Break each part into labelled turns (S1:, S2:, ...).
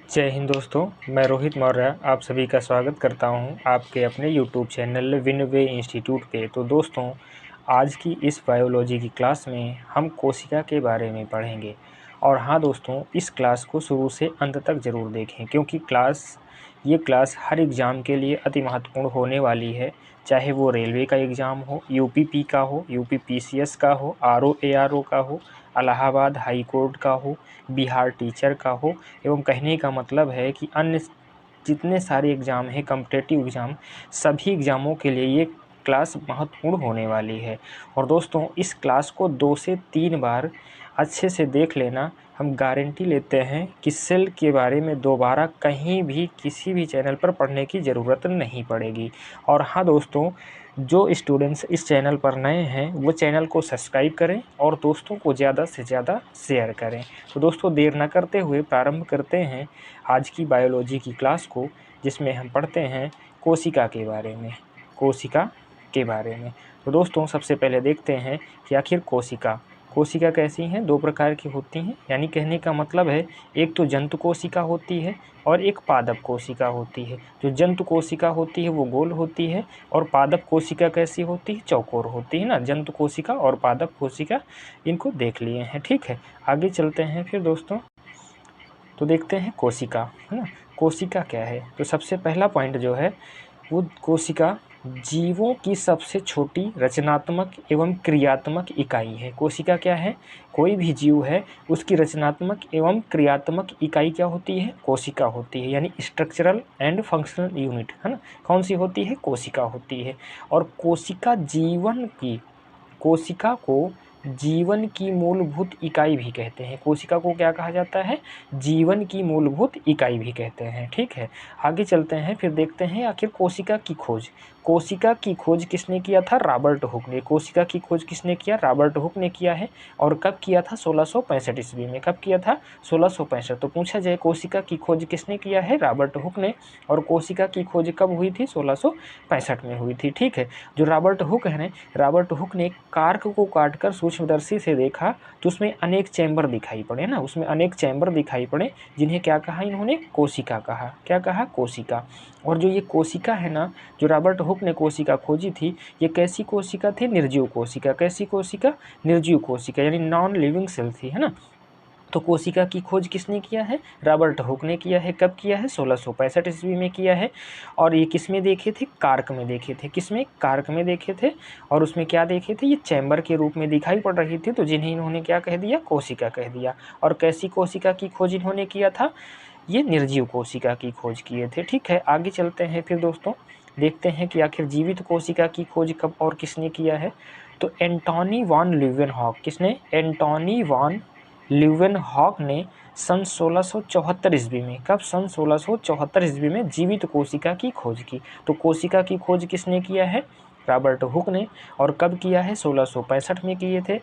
S1: जय हिंद दोस्तों, मैं रोहित मौर्य आप सभी का स्वागत करता हूं आपके अपने यूट्यूब चैनल विनवे इंस्टीट्यूट पे। तो दोस्तों, आज की इस बायोलॉजी की क्लास में हम कोशिका के बारे में पढ़ेंगे। और हाँ दोस्तों, इस क्लास को शुरू से अंत तक ज़रूर देखें, क्योंकि ये क्लास हर एग्ज़ाम के लिए अति महत्वपूर्ण होने वाली है। चाहे वो रेलवे का एग्ज़ाम हो, यूपीपी का हो, यूपीपीसीएस का हो, आरओ एआरओ का हो, इलाहाबाद हाई कोर्ट का हो, बिहार टीचर का हो, एवं कहने का मतलब है कि अन्य जितने सारे एग्ज़ाम हैं, कॉम्पिटिटिव एग्ज़ाम, सभी एग्ज़ामों के लिए ये क्लास महत्वपूर्ण होने वाली है। और दोस्तों, इस क्लास को 2 से 3 बार अच्छे से देख लेना। हम गारंटी लेते हैं कि सेल के बारे में दोबारा कहीं भी किसी भी चैनल पर पढ़ने की ज़रूरत नहीं पड़ेगी। और हाँ दोस्तों, जो स्टूडेंट्स इस चैनल पर नए हैं वो चैनल को सब्सक्राइब करें और दोस्तों को ज़्यादा से ज़्यादा शेयर करें। तो दोस्तों, देर न करते हुए प्रारंभ करते हैं आज की बायोलॉजी की क्लास को, जिसमें हम पढ़ते हैं कोशिका के बारे में। कोशिका के बारे में तो दोस्तों, सबसे पहले देखते हैं कि आखिर कोशिका कैसी हैं। 2 प्रकार की होती हैं, यानी कहने का मतलब है एक तो जंतु कोशिका होती है और एक पादप कोशिका होती है। जो जंतु कोशिका होती है वो गोल होती है और पादप कोशिका कैसी होती है, चौकोर होती है ना। जंतु कोशिका और पादप कोशिका, इनको देख लिए हैं। ठीक है, आगे चलते हैं फिर दोस्तों। तो देखते हैं कोशिका, है ना। कोशिका क्या है, तो सबसे पहला पॉइंट जो है वो कोशिका जीवों की सबसे छोटी रचनात्मक एवं क्रियात्मक इकाई है। कोशिका क्या है, कोई भी जीव है उसकी रचनात्मक एवं क्रियात्मक इकाई क्या होती है, कोशिका होती है। यानी स्ट्रक्चरल एंड फंक्शनल यूनिट, है ना, कौन सी होती है, कोशिका होती है। और कोशिका को जीवन की मूलभूत इकाई भी कहते हैं। कोशिका को क्या कहा जाता है, जीवन की मूलभूत इकाई भी कहते हैं। ठीक है, आगे चलते हैं फिर देखते हैं आखिर कोशिका की खोज। कोशिका की खोज किसने किया था, रॉबर्ट हुक ने। कोशिका की खोज किसने किया, रॉबर्ट हुक ने किया है। और कब किया था, 1665 ईस्वी में। कब किया था, 1665। तो पूछा जाए कोशिका की खोज किसने किया है, रॉबर्ट हुक ने। और कोशिका की खोज कब हुई थी, 1665 में हुई थी। ठीक है, जो रॉबर्ट हुक ने कार्क को काटकर सूक्ष्मदर्शी से देखा तो उसमें अनेक चैम्बर दिखाई पड़े ना, उसमें अनेक चैम्बर दिखाई पड़े, जिन्हें क्या कहा इन्होंने, कोशिका कहा। क्या कहा, कोशिका। और जो ये कोशिका है ना, जो रॉबर्ट हुक ने कोशिका खोजी थी, ये कैसी कोशिका थी, निर्जीव कोशिका। कैसी कोशिका, निर्जीव कोशिका, यानी नॉन लिविंग सेल थी, है ना। तो कोशिका की खोज किसने किया है, रॉबर्ट हुक ने किया है। कब किया है, 1665 ईस्वी में किया है। और ये किसमें देखे थे, कार्क में देखे थे। किसमें, कार्क में देखे थे। और उसमें क्या देखे थे, ये चैम्बर के रूप में दिखाई पड़ रही थी, तो जिन्हें इन्होंने क्या कह दिया, कोशिका कह दिया। और कैसी कोशिका की खोज इन्होंने किया था, ये निर्जीव कोशिका की खोज किए थे। ठीक है, आगे चलते हैं फिर दोस्तों, देखते हैं कि आखिर जीवित कोशिका की खोज कब और किसने किया है। तो एंटोनी वॉन ल्यूवेनहॉक, किसने, एंटोनी वॉन ल्यूवेनहॉक ने सन 1674 ईस्वी में, कब, सन 1674 ईस्वी में जीवित कोशिका की खोज की। तो कोशिका की खोज किसने किया है, रॉबर्ट हुक ने। और कब किया है, 1665 में किए थे।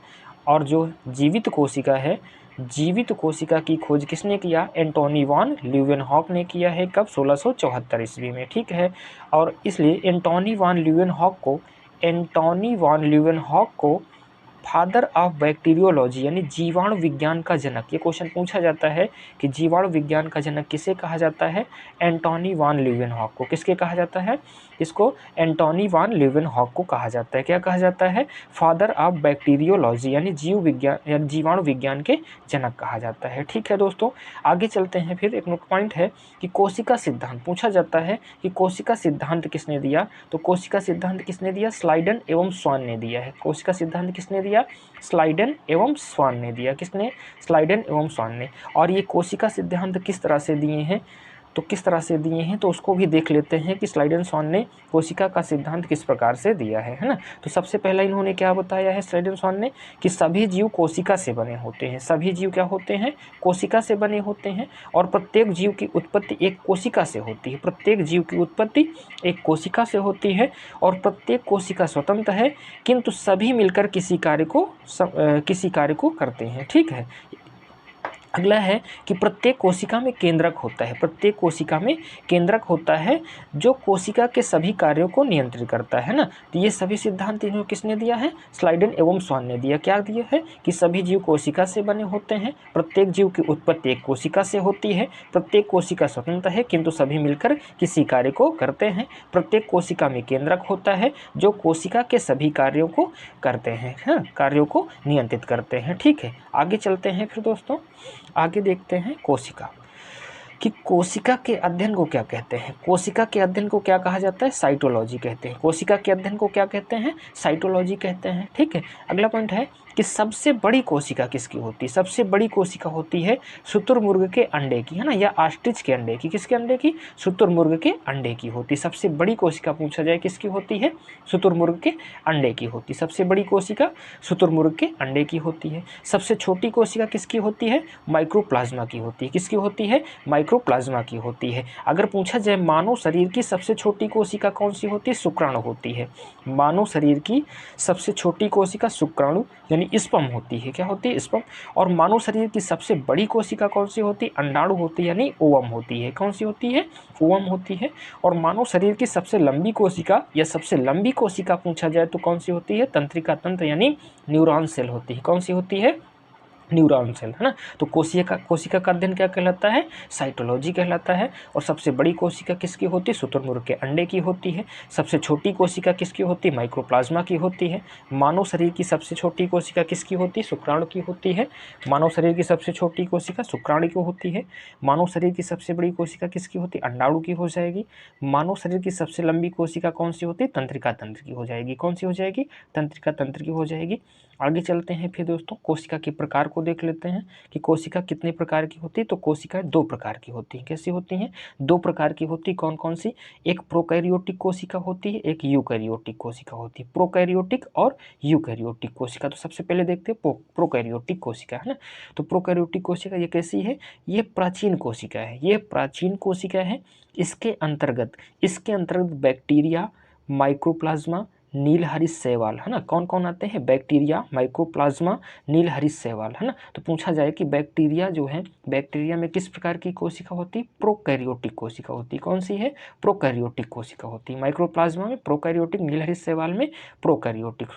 S1: और जो जीवित कोशिका है, जीवित कोशिका की खोज किसने किया, एंटोनी वॉन ल्यूवेनहॉक ने किया है। कब, 1674 ईस्वी में। ठीक है, और इसलिए एंटोनी वॉन ल्यूवेनहॉक को फादर ऑफ बैक्टीरियोलॉजी, यानी जीवाणु विज्ञान का जनक, ये क्वेश्चन पूछा जाता है कि जीवाणु विज्ञान का जनक किसे कहा जाता है, एंटोनी वॉन ल्यूवेनहॉक को। किसके कहा जाता है, इसको एंटोनी वॉन ल्यूवेनहॉक को कहा जाता है। क्या कहा जाता है, फादर ऑफ बैक्टीरियोलॉजी, यानी जीव विज्ञान या जीवाणु विज्ञान के जनक कहा जाता है। ठीक है दोस्तों, आगे चलते हैं फिर। एक पॉइंट है कि कोशिका सिद्धांत पूछा जाता है कि कोशिका सिद्धांत किसने दिया। तो कोशिका सिद्धांत किसने दिया, स्लाइडन एवं स्वान ने दिया है। कोशिका सिद्धांत किसने दिया, स्लाइडन एवं स्वान ने दिया। किसने, स्लाइडन एवं स्वान ने। और ये कोशिका सिद्धांत किस तरह से दिए हैं, तो किस तरह से दिए हैं, तो उसको भी देख लेते हैं कि स्लाइडन स्वान ने कोशिका का सिद्धांत किस प्रकार से दिया है ना। तो सबसे पहला इन्होंने क्या बताया है, स्लाइडन स्वान ने, कि सभी जीव कोशिका से बने होते हैं। सभी जीव क्या होते हैं, कोशिका से बने होते हैं। और प्रत्येक जीव की उत्पत्ति एक कोशिका से होती है। प्रत्येक जीव की उत्पत्ति एक कोशिका से होती है। और प्रत्येक कोशिका स्वतंत्र है, किंतु सभी मिलकर किसी कार्य को करते हैं। ठीक है, अगला है कि प्रत्येक कोशिका में केंद्रक होता है, प्रत्येक कोशिका में केंद्रक होता है जो कोशिका के सभी कार्यों को नियंत्रित करता है ना। तो ये सभी सिद्धांत इन्होंने किसने दिया है, स्लाइडेन एवं स्वान ने दिया। क्या दिया है कि सभी जीव कोशिका से बने होते हैं, प्रत्येक जीव की उत्पत्ति एक कोशिका से होती है, प्रत्येक कोशिका स्वतंत्र है किंतु सभी मिलकर किसी कार्य को करते हैं, प्रत्येक कोशिका में केंद्रक होता है जो कोशिका के सभी कार्यों को करते हैं, हाँ, कार्यों को नियंत्रित करते हैं। ठीक है, आगे चलते हैं फिर दोस्तों, आगे देखते हैं कोशिका कि कोशिका के अध्ययन को क्या कहते हैं। कोशिका के अध्ययन को क्या कहा जाता है, साइटोलॉजी कहते हैं। कोशिका के अध्ययन को क्या कहते हैं, साइटोलॉजी कहते हैं। ठीक है, अगला पॉइंट है कि सबसे बड़ी कोशिका किसकी होती है। सबसे बड़ी कोशिका होती है शुतुरमुर्ग के अंडे की, है ना, या ऑस्ट्रिच के अंडे की। किसके अंडे की, शुतुरमुर्ग के अंडे की होती है। सबसे बड़ी कोशिका पूछा जाए किसकी होती है, शुतुरमुर्ग के अंडे की होती है। सबसे बड़ी कोशिका शुतुरमुर्ग के अंडे की होती है। सबसे छोटी कोशिका किसकी होती है, माइक्रोप्लाज्मा की होती है। किसकी होती है, माइक्रोप्लाज्मा की होती है। अगर पूछा जाए मानव शरीर की सबसे छोटी कोशिका कौन सी होती है, शुक्राणु होती है। मानव शरीर की सबसे छोटी कोशिका शुक्राणु यानी स्पर्म होती है। क्या होती है, स्पर्म। और मानव शरीर की सबसे बड़ी कोशिका कौन सी होती है, अंडाणु होती है यानी ओवम होती है। कौन सी होती है, ओवम होती है। और मानव शरीर की सबसे लंबी कोशिका या सबसे लंबी कोशिका पूछा जाए तो कौन सी होती है, तंत्रिका तंत्र यानी न्यूरॉन सेल होती है। कौन सी होती है, न्यूरॉन सेल, है ना। तो कोशिका का अध्ययन क्या कहलाता है, साइटोलॉजी कहलाता है। और सबसे बड़ी कोशिका किसकी होती है, शुतुरमुर्ग के अंडे की होती है। सबसे छोटी कोशिका किसकी होती है, माइक्रोप्लाज्मा की होती है। मानव शरीर की सबसे छोटी कोशिका किसकी होती है, शुक्राणु की होती है। मानव शरीर की सबसे छोटी कोशिका शुक्राणु की होती है। मानव शरीर की सबसे बड़ी कोशिका किसकी होती है, अंडाणु की हो जाएगी। मानव शरीर की सबसे लंबी कोशिका कौन सी होती है, तंत्रिका तंत्र की हो जाएगी। कौन सी हो जाएगी, तंत्रिका तंत्र की हो जाएगी। आगे चलते हैं फिर दोस्तों, कोशिका के प्रकार को देख लेते हैं कि कोशिका कितने प्रकार की होती है। तो कोशिका दो प्रकार की होती है। कैसी होती हैं, दो प्रकार की होती है। कौन कौन सी, एक प्रोकैरियोटिक कोशिका होती है, एक यूकैरियोटिक कोशिका होती है। प्रोकैरियोटिक और यूकैरियोटिक कोशिका। तो सबसे पहले देखते हैं प्रोकैरियोटिक कोशिका, है ना। तो प्रोकैरियोटिक कोशिका ये कैसी है, ये प्राचीन कोशिका है, ये प्राचीन कोशिका है। इसके अंतर्गत बैक्टीरिया, माइक्रोप्लाज्मा, नीलहरित शैवाल, है ना। कौन कौन आते हैं, बैक्टीरिया, माइक्रोप्लाज्मा, नीलहरित शैवाल, है ना। तो पूछा जाए कि बैक्टीरिया जो है, बैक्टीरिया में किस प्रकार की कोशिका होती है, प्रोकैरियोटिक कोशिका होती है। कौन सी है, प्रोकैरियोटिक कोशिका होती है। माइक्रोप्लाज्मा में प्रोकैरियोटिक, नीलहरित शैवाल में प्रोकैरियोटिक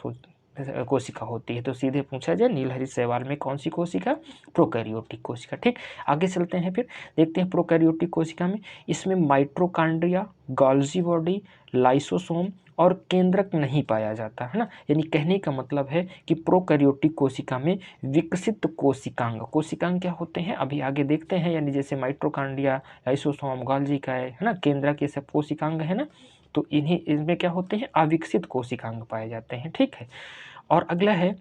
S1: कोशिका होती है। तो सीधे पूछा जाए नीलहरित शैवाल में कौन सी कोशिका, प्रोकैरियोटिक कोशिका। ठीक, आगे चलते हैं फिर देखते हैं प्रोकैरियोटिक कोशिका में, इसमें माइटोकॉन्ड्रिया, गोल्जी बॉडी, लाइसोसोम और केंद्रक नहीं पाया जाता, है ना। यानी कहने का मतलब है कि प्रोकैरियोटिक कोशिका में विकसित कोशिकांग, कोशिकांग क्या होते हैं अभी आगे देखते हैं। यानी जैसे माइटोकॉन्ड्रिया, लाइसोसोम, गोल्जी का है ना, केंद्रक, ये सब कोशिकांग है ना। तो इनमें क्या होते हैं, अविकसित कोशिकांग पाए जाते हैं। ठीक है, और अगला है,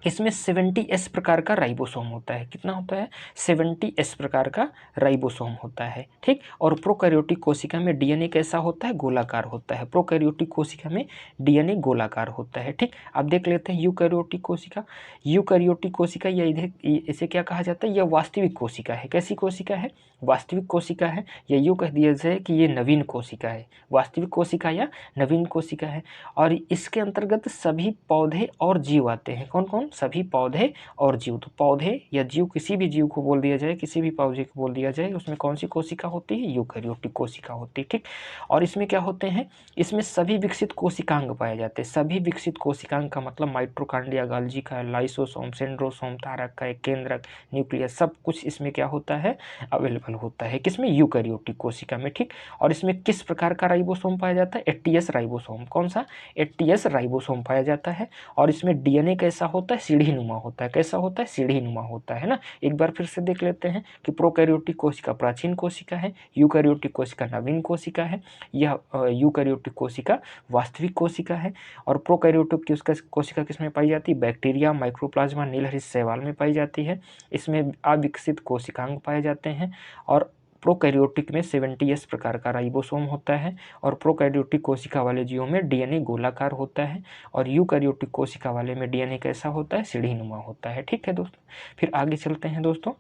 S1: इसमें 70S प्रकार का राइबोसोम होता है। कितना होता है, 70S प्रकार का राइबोसोम होता है। ठीक, और प्रोकैरियोटिक कोशिका में डीएनए कैसा होता है, गोलाकार होता है। प्रोकैरियोटिक कोशिका में डीएनए गोलाकार होता है। ठीक, अब देख लेते हैं यूकैरियोटिक कोशिका। यूकैरियोटिक कोशिका या इसे क्या कहा जाता है, यह वास्तविक कोशिका है। कैसी कोशिका है, वास्तविक कोशिका है। या यूँ कह दिया जाए कि ये नवीन कोशिका है, वास्तविक कोशिका या नवीन कोशिका है। और इसके अंतर्गत सभी पौधे और जीव आते हैं। कौन कौन, सभी पौधे और जीव। तो पौधे या जीव, किसी भी जीव को बोल दिया जाए, किसी भी पौधे को बोल दिया जाए, उसमें कौन सी कोशिका होती है, यूकैरियोटिक कोशिका होती है। ठीक, और इसमें क्या होते हैं, इसमें सभी विकसित कोशिकांग पाए जाते हैं। सभी विकसित कोशिकांग का मतलब माइटोकॉन्ड्रिया, गोल्जी का, लाइसोसोम, सेंट्रोसोम, तारक का एक केंद्रक, न्यूक्लियस, सब कुछ इसमें क्या होता है, अवेलेबल होता है। किसमें, यूकैरियोटिक कोशिका में। ठीक, और इसमें किस प्रकार का राइबोसोम पाया जाता है, 80S राइबोसोम। कौन सा, 80S राइबोसोम पाया जाता है। और इसमें डीएनए कैसा होता है, सीढ़ी नुमा होता है। कैसा होता है, सीढ़ी नुमा होता है ना। एक बार फिर से देख लेते हैं कि प्रोकैरियोटिक कोशिका प्राचीन कोशिका है, यूकैरियोटिक कोशिका नवीन कोशिका है, यह यूकैरियोटिक कोशिका वास्तविक कोशिका है। और प्रोकैरियोटिक कोशिका किसमें पाई जाती है, बैक्टीरिया, माइक्रोप्लाज्मा, नीलहरित शैवाल में पाई जाती है। इसमें अविकसित कोशिकांग पाए जाते हैं। और प्रोकैरियोटिक में 70S प्रकार का राइबोसोम होता है। और प्रोकैरियोटिक कोशिका वाले जीवों में डीएनए गोलाकार होता है। और यूकैरियोटिक कोशिका वाले में डीएनए कैसा होता है, सीढ़ी नुमा होता है। ठीक है दोस्तों, फिर आगे चलते हैं दोस्तों,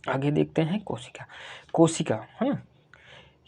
S1: आगे देखते हैं कोशिका, है ना।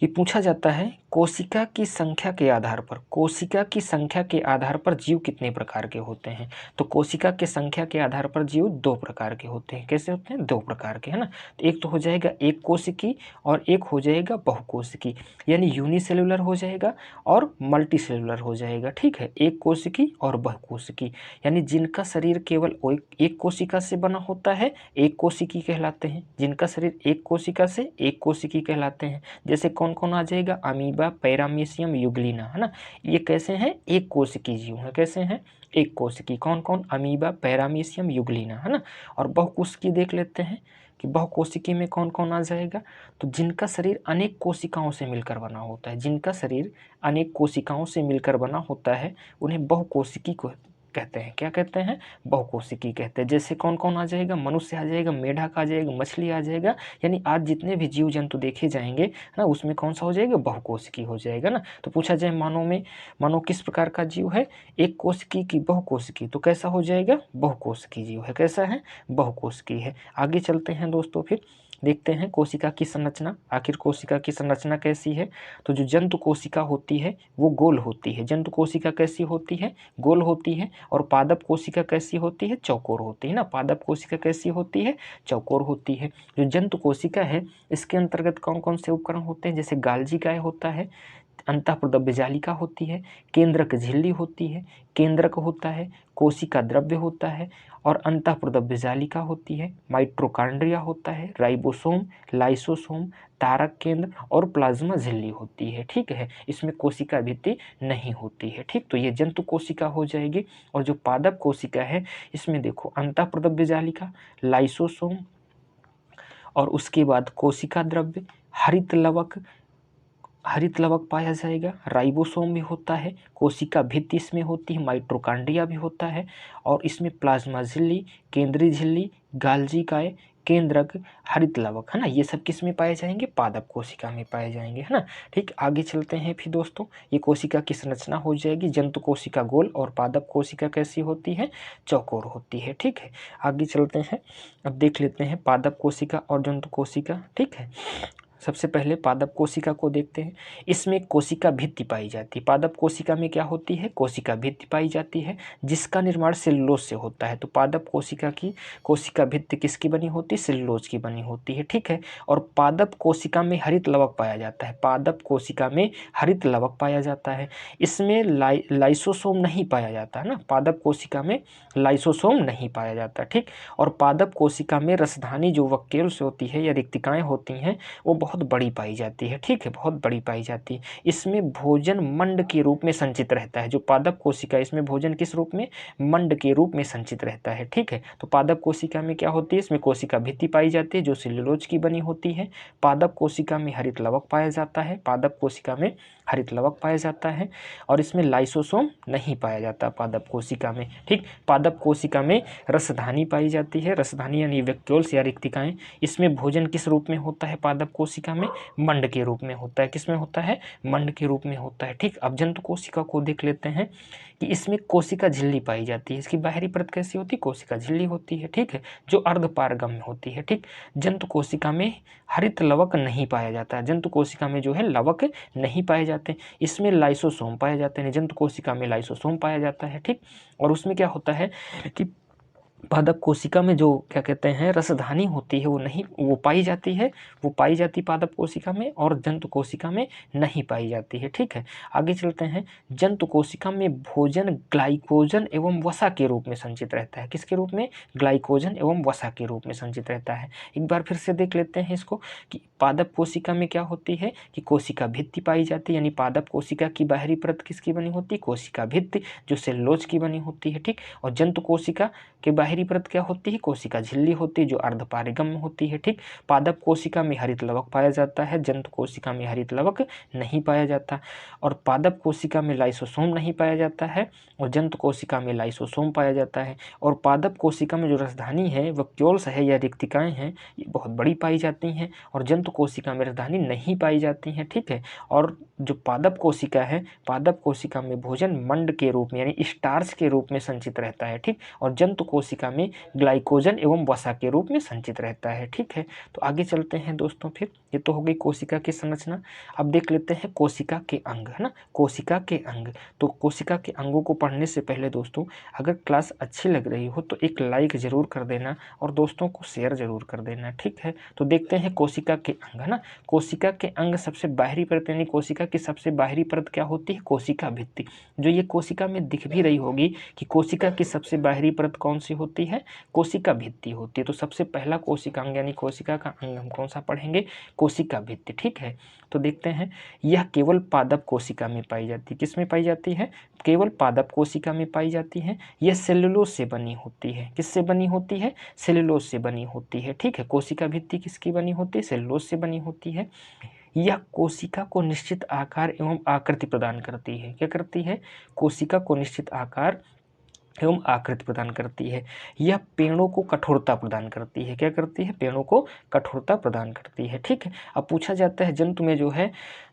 S1: ये पूछा जाता है कोशिका की संख्या के आधार पर, कोशिका की संख्या के आधार पर जीव कितने प्रकार के होते हैं? तो कोशिका की संख्या के आधार पर जीव 2 प्रकार के होते हैं। कैसे होते हैं? 2 प्रकार के, है ना। तो एक तो हो जाएगा एक कोशिकी और एक हो जाएगा बहुकोशिकी, यानी यूनिसेलुलर हो जाएगा और मल्टीसेलुलर हो जाएगा। ठीक है, एक कोशिकी और बहुकोशिकी, यानी जिनका शरीर केवल एक कोशिका से बना होता है, एक कोशिकी कहलाते हैं। जिनका शरीर एक कोशिका से एक कोशिकी कहलाते हैं। जैसे कौन कौन आ जाएगा? अमीबा, पैरामीशियम, यूग्लिना, है ना। ये कैसे हैं? एक कोशिकी जीव हैं। कैसे हैं? एक कोशिकी। कौन कौन? अमीबा, पैरामीशियम, यूग्लिना, है ना। और बहुकोशिकी देख लेते हैं कि बहुकोशिकी में कौन कौन आ जाएगा। तो जिनका शरीर अनेक कोशिकाओं से मिलकर बना होता है, जिनका शरीर अनेक कोशिकाओं से मिलकर बना होता है, उन्हें बहुकोशिकी को कहते हैं। क्या कहते हैं? बहुकोशिकी कहते हैं। जैसे कौन कौन आ जाएगा? मनुष्य आ जाएगा, मेढक आ जाएगा, मछली आ जाएगा, यानी आज जितने भी जीव जंतु देखे जाएंगे, है ना, उसमें कौन सा हो जाएगा? बहुकोशिकी हो जाएगा ना। तो पूछा जाए मानव किस प्रकार का जीव है? एक कोशिकी की बहुकोशिकी, तो कैसा हो जाएगा? बहुकोशिकी जीव है। कैसा है? बहुकोशिकी है। आगे चलते हैं दोस्तों, फिर देखते हैं कोशिका की संरचना। आखिर कोशिका की संरचना कैसी है? तो जो जंतु कोशिका होती है वो गोल होती है। जंतु कोशिका कैसी होती है? गोल होती है। और पादप कोशिका कैसी होती है? चौकोर होती है ना। पादप कोशिका कैसी होती है? चौकोर होती है। जो जंतु कोशिका है इसके अंतर्गत कौन कौन से उपकरण होते हैं? जैसे गाल्जिकाय होता है, अंतःप्रदव्य जालिका होती है, केंद्रक झिल्ली होती है, केंद्रक होता है, कोशिका द्रव्य होता है और अंतःप्रदव्य जालिका होती है, माइटोकॉन्ड्रिया होता है, राइबोसोम, लाइसोसोम, तारक केंद्र और प्लाज्मा झिल्ली होती है। ठीक है, इसमें कोशिका भित्ति नहीं होती है। ठीक, तो ये जंतु कोशिका हो जाएगी। और जो पादप कोशिका है इसमें देखो अंतःप्रदव्य जालिका, लाइसोसोम और उसके बाद कोशिका द्रव्य, हरित लवक पाया जाएगा, राइबोसोम भी होता है, कोशिका भित्ति इसमें होती है, माइटोकॉन्ड्रिया भी होता है और इसमें प्लाज्मा झिल्ली, केंद्रीय झिल्ली, गाल्जिकाय, केंद्रक, हरित लवक, है ना, ये सब किस में पाए जाएंगे? पादप कोशिका में पाए जाएंगे, है ना। ठीक, आगे चलते हैं फिर दोस्तों। ये कोशिका की संरचना हो जाएगी। जंतु कोशिका गोल और पादप कोशिका कैसी होती है? चौकोर होती है। ठीक है, आगे चलते हैं। अब देख लेते हैं पादप कोशिका और जंतु कोशिका। ठीक है, सबसे पहले पादप कोशिका को देखते हैं। इसमें कोशिका भित्ति पाई जाती है। पादप कोशिका में क्या होती है? कोशिका भित्ति पाई जाती है, जिसका निर्माण सेलुलोज से होता है। तो पादप कोशिका की कोशिका भित्ति किसकी बनी होती है? सेलुलोज की बनी होती है। ठीक है, और पादप कोशिका में हरित लवक पाया जाता है। पादप कोशिका में हरित लवक पाया जाता है। इसमें लाइसोसोम नहीं पाया जाता है ना। पादप कोशिका में लाइसोसोम नहीं पाया जाता। ठीक, और पादप कोशिका में रसधानी जो वक्केल्स होती है या रिक्तिकाएं होती हैं वो बहुत बड़ी पाई जाती है। ठीक है, बहुत बड़ी पाई जाती है। इसमें भोजन मंड के रूप में संचित रहता है। जो पादप कोशिका, इसमें भोजन किस रूप में? मंड के रूप में संचित रहता है। ठीक है, तो पादप कोशिका में क्या होती है? इसमें कोशिका भित्ति पाई जाती है जो सेलुलोज की बनी होती है। पादप कोशिका में हरित लवक पाया जाता है। पादप कोशिका में हरित लवक पाया जाता है और इसमें लाइसोसोम नहीं पाया जाता पादप कोशिका में। ठीक, पादप कोशिका में रसधानी पाई जाती है। रसधानी यानी वैक्यूल्स या रिक्तिकाएं। इसमें भोजन किस रूप में होता है? पादप कोशिका में मंड के रूप में होता है। किस में होता है? मंड के रूप में होता है। ठीक, अब जंतु कोशिका को देख लेते हैं कि इसमें कोशिका झिल्ली पाई जाती है। इसकी बाहरी परत कैसी होती है? कोशिका झिल्ली होती है। ठीक है, जो अर्धपारगम्य होती है। ठीक, जंतु कोशिका में हरित लवक नहीं पाया जाता है। जंतु कोशिका में जो है लवक नहीं पाए जाते। इसमें लाइसोसोम पाए जाते हैं। जंतु कोशिका में लाइसोसोम पाया जाता है। ठीक, और उसमें क्या होता है कि पादप कोशिका में जो क्या कहते हैं रसधानी होती है वो पाई जाती है। वो पाई जाती पादप कोशिका में और जंतु कोशिका में नहीं पाई जाती है। ठीक है, आगे चलते हैं। जंतु कोशिका में भोजन ग्लाइकोजन एवं वसा के रूप में संचित रहता है। किसके रूप में? ग्लाइकोजन एवं वसा के रूप में संचित रहता है। एक बार फिर से देख लेते हैं इसको कि पादप कोशिका में क्या होती है कि कोशिका भित्ति पाई जाती है, यानी पादप कोशिका की बाहरी परत किसकी बनी होती है? कोशिका भित्ति जो सेलुलोज की बनी होती है। ठीक, और जंतु कोशिका के बाहरी परत क्या होती है? कोशिका झिल्ली होती है जो अर्धपारगम्य होती है। ठीक, पादप कोशिका में हरित लवक पाया जाता है। जंतु कोशिका में हरित लवक नहीं पाया जाता और पादप कोशिका में लाइसोसोम नहीं पाया जाता है और जंतु कोशिका में लाइसोसोम पाया जाता है। और पादप कोशिका में जो रसधानी है, वक्यूल्स है या रिक्तिकाएं हैं, ये बहुत बड़ी पाई जाती हैं और जंतु कोशिका में रसधानी नहीं पाई जाती हैं। ठीक है, और जो पादप कोशिका है, पादप कोशिका में भोजन मंड के रूप में यानी स्टार्च के रूप में संचित रहता है। ठीक, और जंतु कोशिका में ग्लाइकोजन एवं वसा के रूप में संचित रहता है। ठीक है, तो आगे चलते हैं दोस्तों। फिर ये तो हो गई कोशिका की संरचना। अब देख लेते हैं कोशिका के अंग, है ना, कोशिका के अंग। तो कोशिका के अंगों को पढ़ने से पहले दोस्तों अगर क्लास अच्छी लग रही हो तो एक लाइक जरूर कर देना और दोस्तों को शेयर जरूर कर देना। ठीक है, तो देखते हैं कोशिका के अंग, है ना। कोशिका के अंग सबसे बाहरी परत यानी कोशिका की सबसे बाहरी परत क्या होती है? कोशिका भित्ति। जो ये कोशिका में दिख भी रही होगी कि कोशिका की सबसे बाहरी परत कौन सी होती है? कोशिका भित्ति होती है। तो सबसे पहला कोशिका अंग यानी कोशिका का अंग हम कौन सा पढ़ेंगे? कोशिका भित्ति। ठीक है, तो देखते हैं यह केवल पादप कोशिका में पाई जाती है। किस में पाई जाती है? केवल पादप कोशिका में पाई जाती है। यह सेलुलोज से बनी होती है। किससे बनी होती है? सेलुलोज से बनी होती है। ठीक है, कोशिका भित्ति किसकी बनी होती है? सेलुलोज से बनी होती है। यह कोशिका को निश्चित आकार एवं आकृति प्रदान करती है। क्या करती है? कोशिका को निश्चित आकार एवं आकृति प्रदान करती है। यह पेड़ों को कठोरता प्रदान करती है। क्या करती है? पेड़ों को कठोरता प्रदान करती है। ठीक है, अब पूछा जाता है जंतु में जो है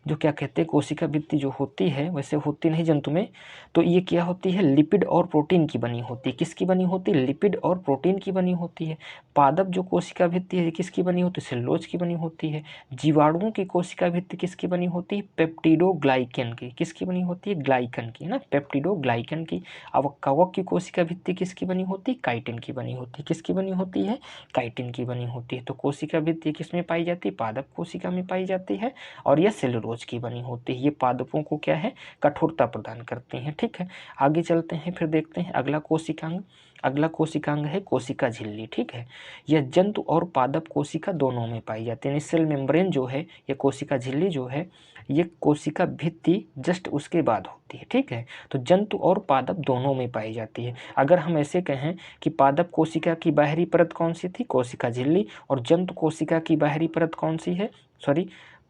S1: जो क्या कहते हैं कोशिका भित्ति जो होती है वैसे होती नहीं जंतु में, तो ये क्या होती है? लिपिड और प्रोटीन की बनी होती है। किसकी बनी होती है? लिपिड और प्रोटीन की बनी होती है। पादप जो कोशिका भित्ति है किसकी बनी होती है? सेलुलोज की बनी होती है। जीवाणुओं की कोशिका भित्ति किसकी बनी होती है? पेप्टिडोग्लाइकन की। किसकी बनी होती है? ग्लाइकन की, ना, पेप्टिडोग्लाइकन की। अब कवक की कोशिका भित्ति किसकी बनी होती है? काइटिन की बनी होती है। किसकी बनी होती है? काइटिन की बनी होती है। तो कोशिका भित्ति किस में पाई जाती है? पादप कोशिका में पाई जाती है और यह सेलुलोज की बनी होती है। ये पादपों को क्या है? कठोरता प्रदान करती हैं। ठीक है, आगे चलते हैं, फिर देखते हैं अगला कोशिकांग। अगला कोशिकांग है कोशिका झिल्ली। ठीक है, यह जंतु और पादप कोशिका दोनों में पाई जाती है। सेल मेम्ब्रेन जो है यह कोशिका झिल्ली जो है ये कोशिका भित्ति जस्ट उसके बाद होती है। ठीक है, तो जंतु और पादप दोनों में पाई जाती है। अगर हम ऐसे कहें कि पादप कोशिका की बाहरी परत कौन सी थी? कोशिका झिल्ली। और जंतु कोशिका की बाहरी परत कौन सी है?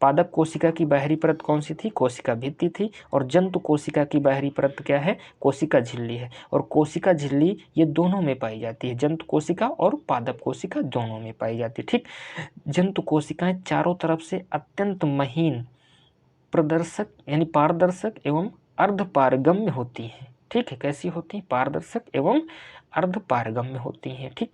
S1: पादप कोशिका की बाहरी परत कौन सी थी? कोशिका भित्ति थी। और जंतु कोशिका की बाहरी परत क्या है? कोशिका झिल्ली है। और कोशिका झिल्ली ये दोनों में पाई जाती है, जंतु कोशिका और पादप कोशिका दोनों में पाई जाती है। ठीक, जंतु कोशिकाएं चारों तरफ से अत्यंत महीन प्रदर्शक यानी पारदर्शक एवं अर्धपारगम्य होती हैं। ठीक है, कैसी होती हैं? पारदर्शक एवं अर्धपारगम्य होती हैं। ठीक,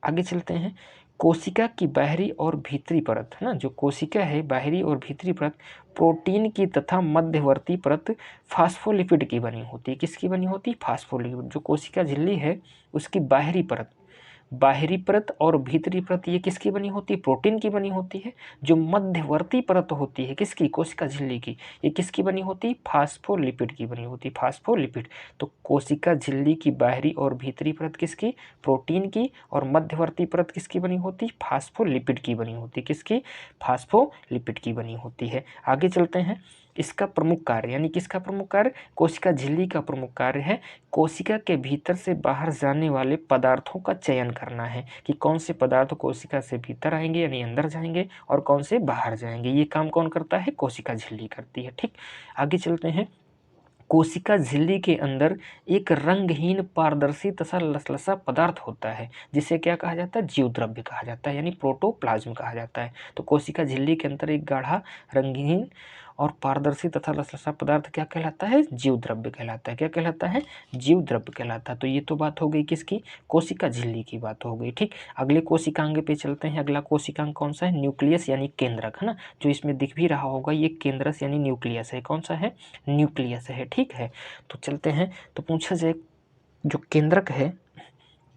S1: आगे चलते हैं। कोशिका की बाहरी और भीतरी परत, है ना, जो कोशिका है बाहरी और भीतरी परत प्रोटीन की तथा मध्यवर्ती परत फास्फोलिपिड की बनी होती है। किसकी बनी होती है? फास्फोलिपिड। जो कोशिका झिल्ली है उसकी बाहरी परत और भीतरी परत ये किसकी बनी होती है? प्रोटीन की बनी होती है। जो मध्यवर्ती परत होती है किसकी? कोशिका झिल्ली की, ये किसकी बनी होती है? फास्फोलिपिड की बनी होती है, फास्फोलिपिड। तो कोशिका झिल्ली की बाहरी और भीतरी परत किसकी? प्रोटीन की। और मध्यवर्ती परत किसकी बनी होती है? फास्फोलिपिड की बनी होती है। किसकी? फास्फोलिपिड की बनी होती है। आगे चलते हैं। इसका प्रमुख कार्य यानी किसका प्रमुख कार्य? कोशिका झिल्ली का प्रमुख कार्य है कोशिका के भीतर से बाहर जाने वाले पदार्थों का चयन करना है कि कौन से पदार्थ कोशिका से भीतर आएंगे यानी अंदर जाएंगे और कौन से बाहर जाएंगे। ये काम कौन करता है? कोशिका झिल्ली करती है। ठीक, आगे चलते हैं। कोशिका झिल्ली के अंदर एक रंगहीन पारदर्शी तथा लसलसा पदार्थ होता है जिसे क्या कहा जाता है? जीव द्रव्य कहा जाता है यानी प्रोटोप्लाज्म कहा जाता है। तो कोशिका झिल्ली के अंदर एक गाढ़ा रंगहीन और पारदर्शी तथा लसलसा पदार्थ क्या कहलाता है? जीव द्रव्य कहलाता है। क्या कहलाता है? जीव द्रव्य कहलाता है। तो ये तो बात हो गई किसकी? कोशिका झिल्ली की बात हो गई। ठीक, अगले कोशिकांग पे चलते हैं। अगला कोशिकांग कौन सा है? न्यूक्लियस यानी केंद्रक, है ना, जो इसमें दिख भी रहा होगा ये केंद्रस यानी न्यूक्लियस है। कौन सा है? न्यूक्लियस है। ठीक है, तो चलते हैं। तो पूछा जाए जो केंद्रक है,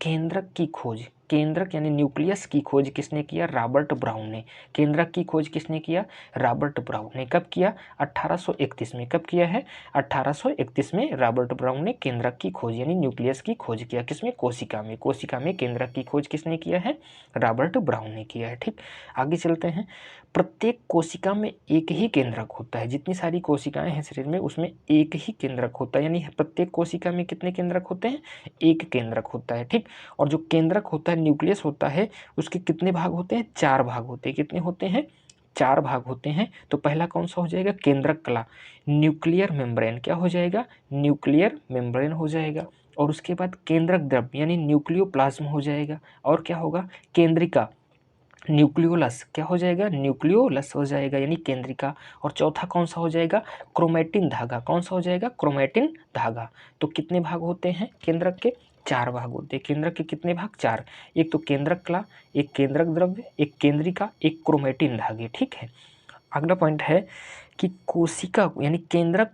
S1: केंद्रक की खोज, केंद्रक यानी न्यूक्लियस की खोज किसने किया? रॉबर्ट ब्राउन ने। केंद्रक की खोज किसने किया? रॉबर्ट ब्राउन ने। कब किया? 1831 में। कब किया है? 1831 में रॉबर्ट ब्राउन ने केंद्रक की खोज यानी न्यूक्लियस की खोज किया। किसमें? कोशिका में। कोशिका में केंद्रक की खोज किसने किया है? रॉबर्ट ब्राउन ने किया है। ठीक, आगे चलते हैं। प्रत्येक कोशिका में एक ही केंद्रक होता है। जितनी सारी कोशिकाएं हैं शरीर में उसमें एक ही केंद्रक होता है यानी प्रत्येक कोशिका में कितने केंद्रक होते हैं? एक केंद्रक होता है। ठीक, और जो केंद्रक होता है न्यूक्लियस होता है उसके कितने भाग होते हैं? 4 भाग होते हैं। कितने होते हैं? 4 भाग होते हैं। तो पहला कौन सा हो जाएगा? केंद्रक कला, न्यूक्लियर मेम्ब्रेन। क्या हो जाएगा? न्यूक्लियर मेम्ब्रेन हो जाएगा। और उसके बाद केंद्रक द्रव्य यानी न्यूक्लियोप्लाज्म हो जाएगा। और क्या होगा? केंद्रिका, न्यूक्लियोलस। क्या हो जाएगा? न्यूक्लियोलस हो जाएगा यानी केंद्रिका। और चौथा कौन सा हो जाएगा? क्रोमैटिन धागा। कौन सा हो जाएगा? क्रोमैटिन धागा। तो कितने भाग होते हैं केंद्रक के? 4 भाग होते हैं। केंद्रक के कितने भाग? 4। एक तो केंद्रक कला, एक केंद्रक द्रव्य, एक केंद्रिका, एक क्रोमेटिन धागे। ठीक है। अगला पॉइंट है कि कोशिका यानी केंद्रक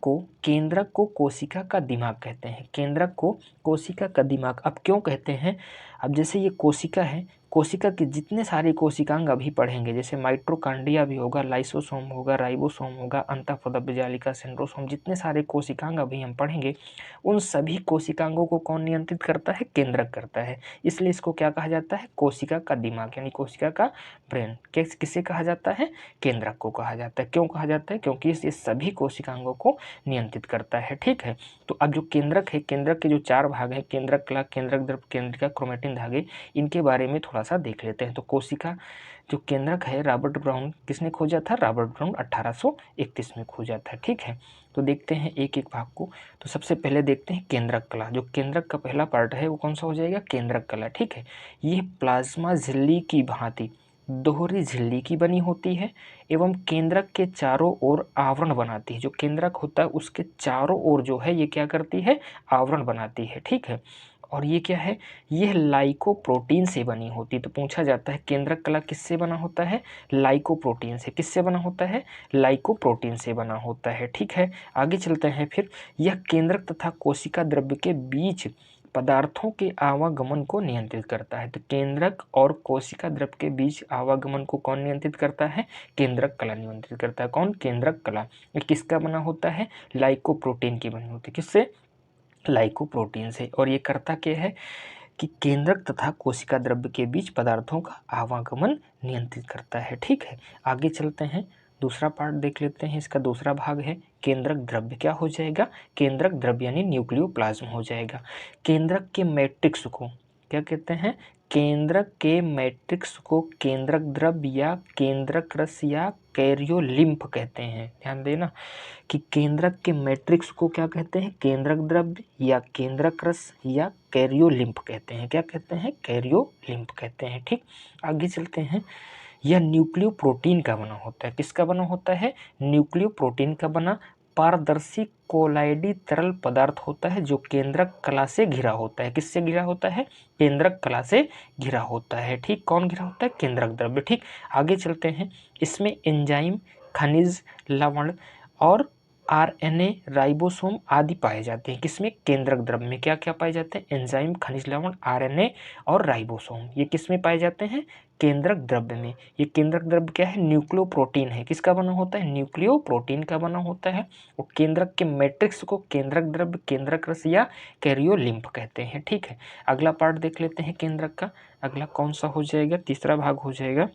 S1: को कोशिका का दिमाग कहते हैं। केंद्रक को कोशिका का दिमाग अब क्यों कहते हैं? अब जैसे ये कोशिका है, कोशिका के जितने सारे कोशिकांग अभी पढ़ेंगे, जैसे माइटोकॉन्ड्रिया भी होगा, लाइसोसोम होगा, राइबोसोम होगा, अंतःपदप जालिका, सेंट्रोसोम, जितने सारे कोशिकांग अभी हम पढ़ेंगे, उन सभी कोशिकांगों को कौन नियंत्रित करता है? केंद्रक करता है। इसलिए इसको क्या कहा जाता है? कोशिका का दिमाग यानी कोशिका का ब्रेन। किसे कहा जाता है? केंद्रक को कहा जाता है। क्यों कहा जाता है? क्योंकि ये सभी कोशिकांगों को नियंत्रित करता है। ठीक है। तो अब जो केंद्रक है, केंद्रक के जो 4 भाग हैं, केंद्रक कला, केंद्रक द्रव्य, केंद्रिका, क्रोमेटिन धागे, इनके बारे में थोड़ा सा देख लेते हैं। तो कोशिका जो केंद्रक है, रॉबर्ट ब्राउन किसने खोजा था? रॉबर्ट ब्राउन 1831 में खोजा था। ठीक है। तो देखते हैं एक एक भाग को। तो सबसे पहले देखते हैं केंद्रक कला। जो केंद्रक का पहला पार्ट है वो कौन सा हो जाएगा? केंद्रक कला। ठीक है। ये प्लाज्मा झिल्ली की भांति दोहरी झिल्ली की बनी होती है एवं केंद्रक के चारों ओर आवरण बनाती है। जो केंद्रक होता है उसके चारों ओर जो है ये क्या करती है? आवरण बनाती है। ठीक है। और ये क्या है? यह लाइकोप्रोटीन से बनी होती है। तो पूछा जाता है केंद्रक कला किससे बना होता है? लाइकोप्रोटीन से। किससे बना होता है? लाइकोप्रोटीन से बना होता है। ठीक है। आगे चलते हैं फिर। यह केंद्रक तथा कोशिका द्रव्य के बीच पदार्थों के आवागमन को नियंत्रित करता है। तो केंद्रक और कोशिका द्रव्य के बीच आवागमन को कौन नियंत्रित करता है? केंद्रक कला नियंत्रित करता है। कौन? केंद्रक कला। ये किसका बना होता है? लाइकोप्रोटीन की बनी होती है। किससे? लाइकोप्रोटीन से। और ये करता क्या है कि केंद्रक तथा कोशिका द्रव्य के बीच पदार्थों का आवागमन नियंत्रित करता है। ठीक है। आगे चलते हैं, दूसरा पार्ट देख लेते हैं। इसका दूसरा भाग है केंद्रक द्रव्य। क्या हो जाएगा? केंद्रक द्रव्य यानी न्यूक्लियोप्लाज्म हो जाएगा। केंद्रक के मैट्रिक्स को क्या कहते हैं? केंद्रक के मैट्रिक्स को केंद्रक द्रव्य या केंद्रक रस या कैरियोलिम्फ कहते हैं। ध्यान देना कि केंद्रक के मैट्रिक्स को क्या कहते हैं? केंद्रक द्रव्य या केंद्रक रस या कैरियोलिम्फ कहते हैं। क्या कहते हैं? कैरियोलिम्फ कहते हैं। ठीक। आगे चलते हैं। यह न्यूक्लियोप्रोटीन का बना होता है। किसका बना होता है? न्यूक्लियोप्रोटीन का बना पारदर्शी कोलाइडी तरल पदार्थ होता है जो केंद्रक कला से घिरा होता है। किससे घिरा होता है? केंद्रक कला से घिरा होता है। ठीक। कौन घिरा होता है? केंद्रक द्रव्य। ठीक। आगे चलते हैं। इसमें एंजाइम, खनिज, लवण और आरएनए, राइबोसोम आदि पाए जाते हैं। किसमें? केंद्रक द्रव्य में। क्या क्या पाए जाते हैं? एंजाइम, खनिज लवण, आरएनए और राइबोसोम। ये किसमें पाए जाते हैं? केंद्रक द्रव्य में। ये केंद्रक द्रव्य क्या है? न्यूक्लियोप्रोटीन है। किसका बना होता है? न्यूक्लियोप्रोटीन का बना होता है। और केंद्रक के मैट्रिक्स को केंद्रक द्रव्य, केंद्रक रस या कैरियोलिम्फ कहते हैं। ठीक है। अगला पार्ट देख लेते हैं केंद्रक का। अगला कौन सा हो जाएगा? तीसरा भाग हो जाएगा।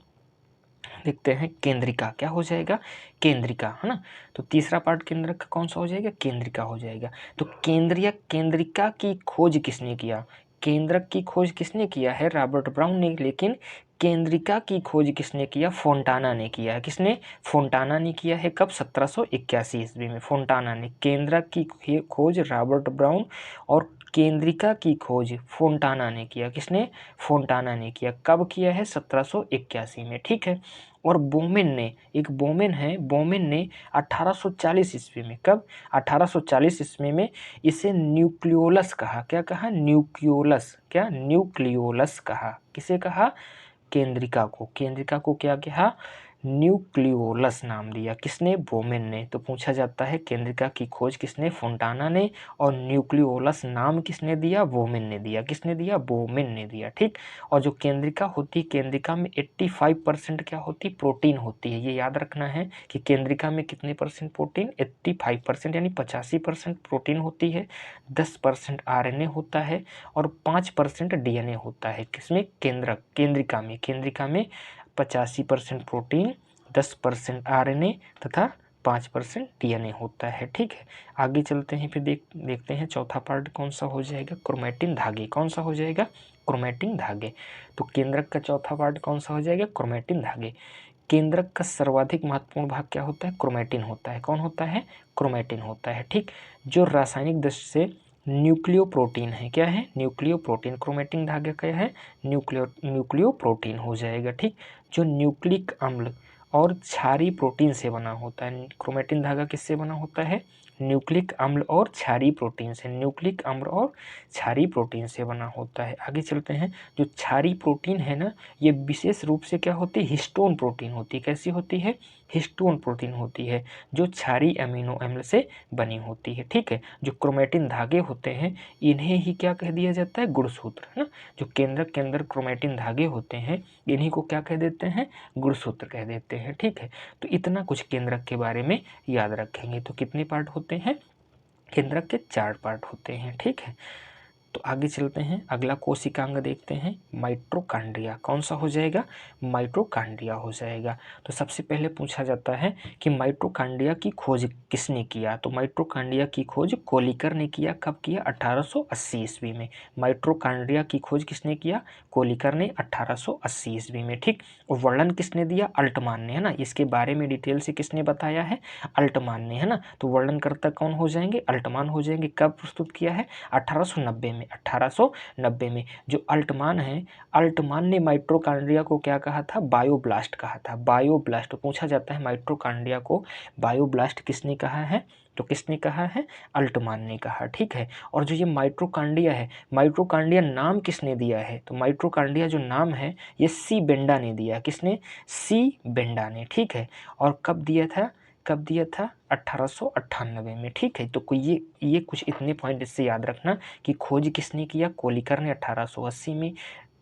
S1: देखते हैं केंद्रिका। क्या हो जाएगा? केंद्रिका, है ना। तो तीसरा पार्ट केंद्रक का कौन सा हो जाएगा? केंद्रिका हो जाएगा। तो केंद्रिका की खोज किसने किया? केंद्रक की खोज किसने किया है? रॉबर्ट ब्राउन ने। लेकिन केंद्रिका की खोज किसने किया? फोंटाना ने किया है। किसने? फोंटाना ने किया है। कब? 1781 ईस्वी में फोंटाना ने। केंद्रक की खोज रॉबर्ट ब्राउन और केंद्रिका की खोज फोंटाना ने किया। किसने? फोंटाना ने किया। कब किया है? 1781 में। ठीक है। और बोमेन ने, एक बोमेन है, बोमेन ने 1840 ईस्वी में। कब? 1840 ईस्वी में इसे न्यूक्लियोलस कहा। क्या कहा? न्यूक्लियोलस। क्या? न्यूक्लियोलस कहा। किसे कहा? केंद्रिका को। केंद्रिका को क्या कहा? न्यूक्लियोलस नाम दिया। किसने? बोमेन ने। तो पूछा जाता है केंद्रिका की खोज किसने? फोंटाना ने। और न्यूक्लियोलस नाम किसने दिया? बोमेन ने दिया। किसने दिया? बोमेन ने दिया। ठीक। और जो केंद्रिका होती है, केंद्रिका में 85% क्या होती? प्रोटीन होती है। ये याद रखना है कि केंद्रिका में कितने परसेंट प्रोटीन? 85% यानी 85% प्रोटीन होती है, 10% आरएनए होता है और 5% डीएनए होता है। किसमें? केंद्रिका में। केंद्रिका में 85% प्रोटीन, 10% आरएनए तथा 5% डीएनए होता है। ठीक है। आगे चलते हैं। फिर देखते हैं चौथा पार्ट कौन सा हो जाएगा? क्रोमेटिन धागे। कौन सा हो जाएगा? क्रोमेटिन धागे। तो केंद्रक का चौथा पार्ट कौन सा हो जाएगा? क्रोमेटिन धागे। केंद्रक का सर्वाधिक महत्वपूर्ण भाग क्या होता है? क्रोमेटिन होता है। कौन होता है? क्रोमेटिन होता है। ठीक। जो रासायनिक दृष्टि से न्यूक्लियोप्रोटीन है। क्या है? न्यूक्लियोप्रोटीन। क्रोमेटिन धागे क्या है? न्यूक्लियोप्रोटीन हो जाएगा। ठीक। जो न्यूक्लिक अम्ल और क्षारीय प्रोटीन से बना होता है। क्रोमेटिन धागा किससे बना होता है? न्यूक्लिक अम्ल और क्षारीय प्रोटीन से, न्यूक्लिक अम्ल और क्षारीय प्रोटीन से बना होता है। आगे चलते हैं, जो क्षारीय प्रोटीन है ना, ये विशेष रूप से क्या होती है, हिस्टोन प्रोटीन होती है। कैसी होती है, हिस्टोन प्रोटीन होती है, जो क्षारीय अमीनो अम्ल से बनी होती है। ठीक है, जो क्रोमेटिन धागे होते हैं इन्हें ही क्या कह दिया जाता है, गुणसूत्र, है ना। जो केंद्रक के अंदर क्रोमेटिन धागे होते हैं इन्हीं को क्या कह देते हैं, गुणसूत्र कह देते हैं। ठीक है, तो इतना कुछ केंद्रक के बारे में याद रखेंगे। तो कितने पार्ट होते हैं, केंद्रक के 4 पार्ट होते हैं। ठीक है, तो आगे चलते हैं, अगला कोशिकांग देखते हैं, माइटोकॉन्ड्रिया। कौन सा हो जाएगा, माइटोकॉन्ड्रिया हो जाएगा। तो सबसे पहले पूछा जाता है कि माइटोकॉन्ड्रिया की खोज किसने किया। तो माइटोकॉन्ड्रिया की खोज कोलिकर ने किया। कब किया, 1880 ईस्वी में। माइटोकॉन्ड्रिया की खोज किसने किया, कोलिकर ने 1880 ईस्वी में। ठीक, और वर्णन किसने दिया, अल्टमान ने, है ना। इसके बारे में डिटेल से किसने बताया है, अल्टमान ने, है ना। तो वर्णनकर्ता कौन हो जाएंगे, अल्टमान हो जाएंगे। कब प्रस्तुत किया है, 1890 में। 1890 में जो अल्टमान है, अल्टमान ने माइटोकॉन्ड्रिया को क्या कहा था, बायोब्लास्ट कहा था। बायोब्लास्ट पूछा जाता है, माइटोकॉन्ड्रिया को बायोब्लास्ट किसने कहा है, तो किसने कहा है, अल्टमान ने कहा। ठीक है, और जो ये माइटोकॉन्ड्रिया है, माइटोकॉन्ड्रिया नाम किसने दिया है, तो माइटोकॉन्ड्रिया जो नाम है ये सी बेंडा ने दिया। किसने, सी बेंडा ने। ठीक है, और कब दिया था, कब दिया था, 1898 में। ठीक है, तो ये कुछ इतने पॉइंट इससे याद रखना कि खोज किसने किया, कोलिकर ने 1880 में,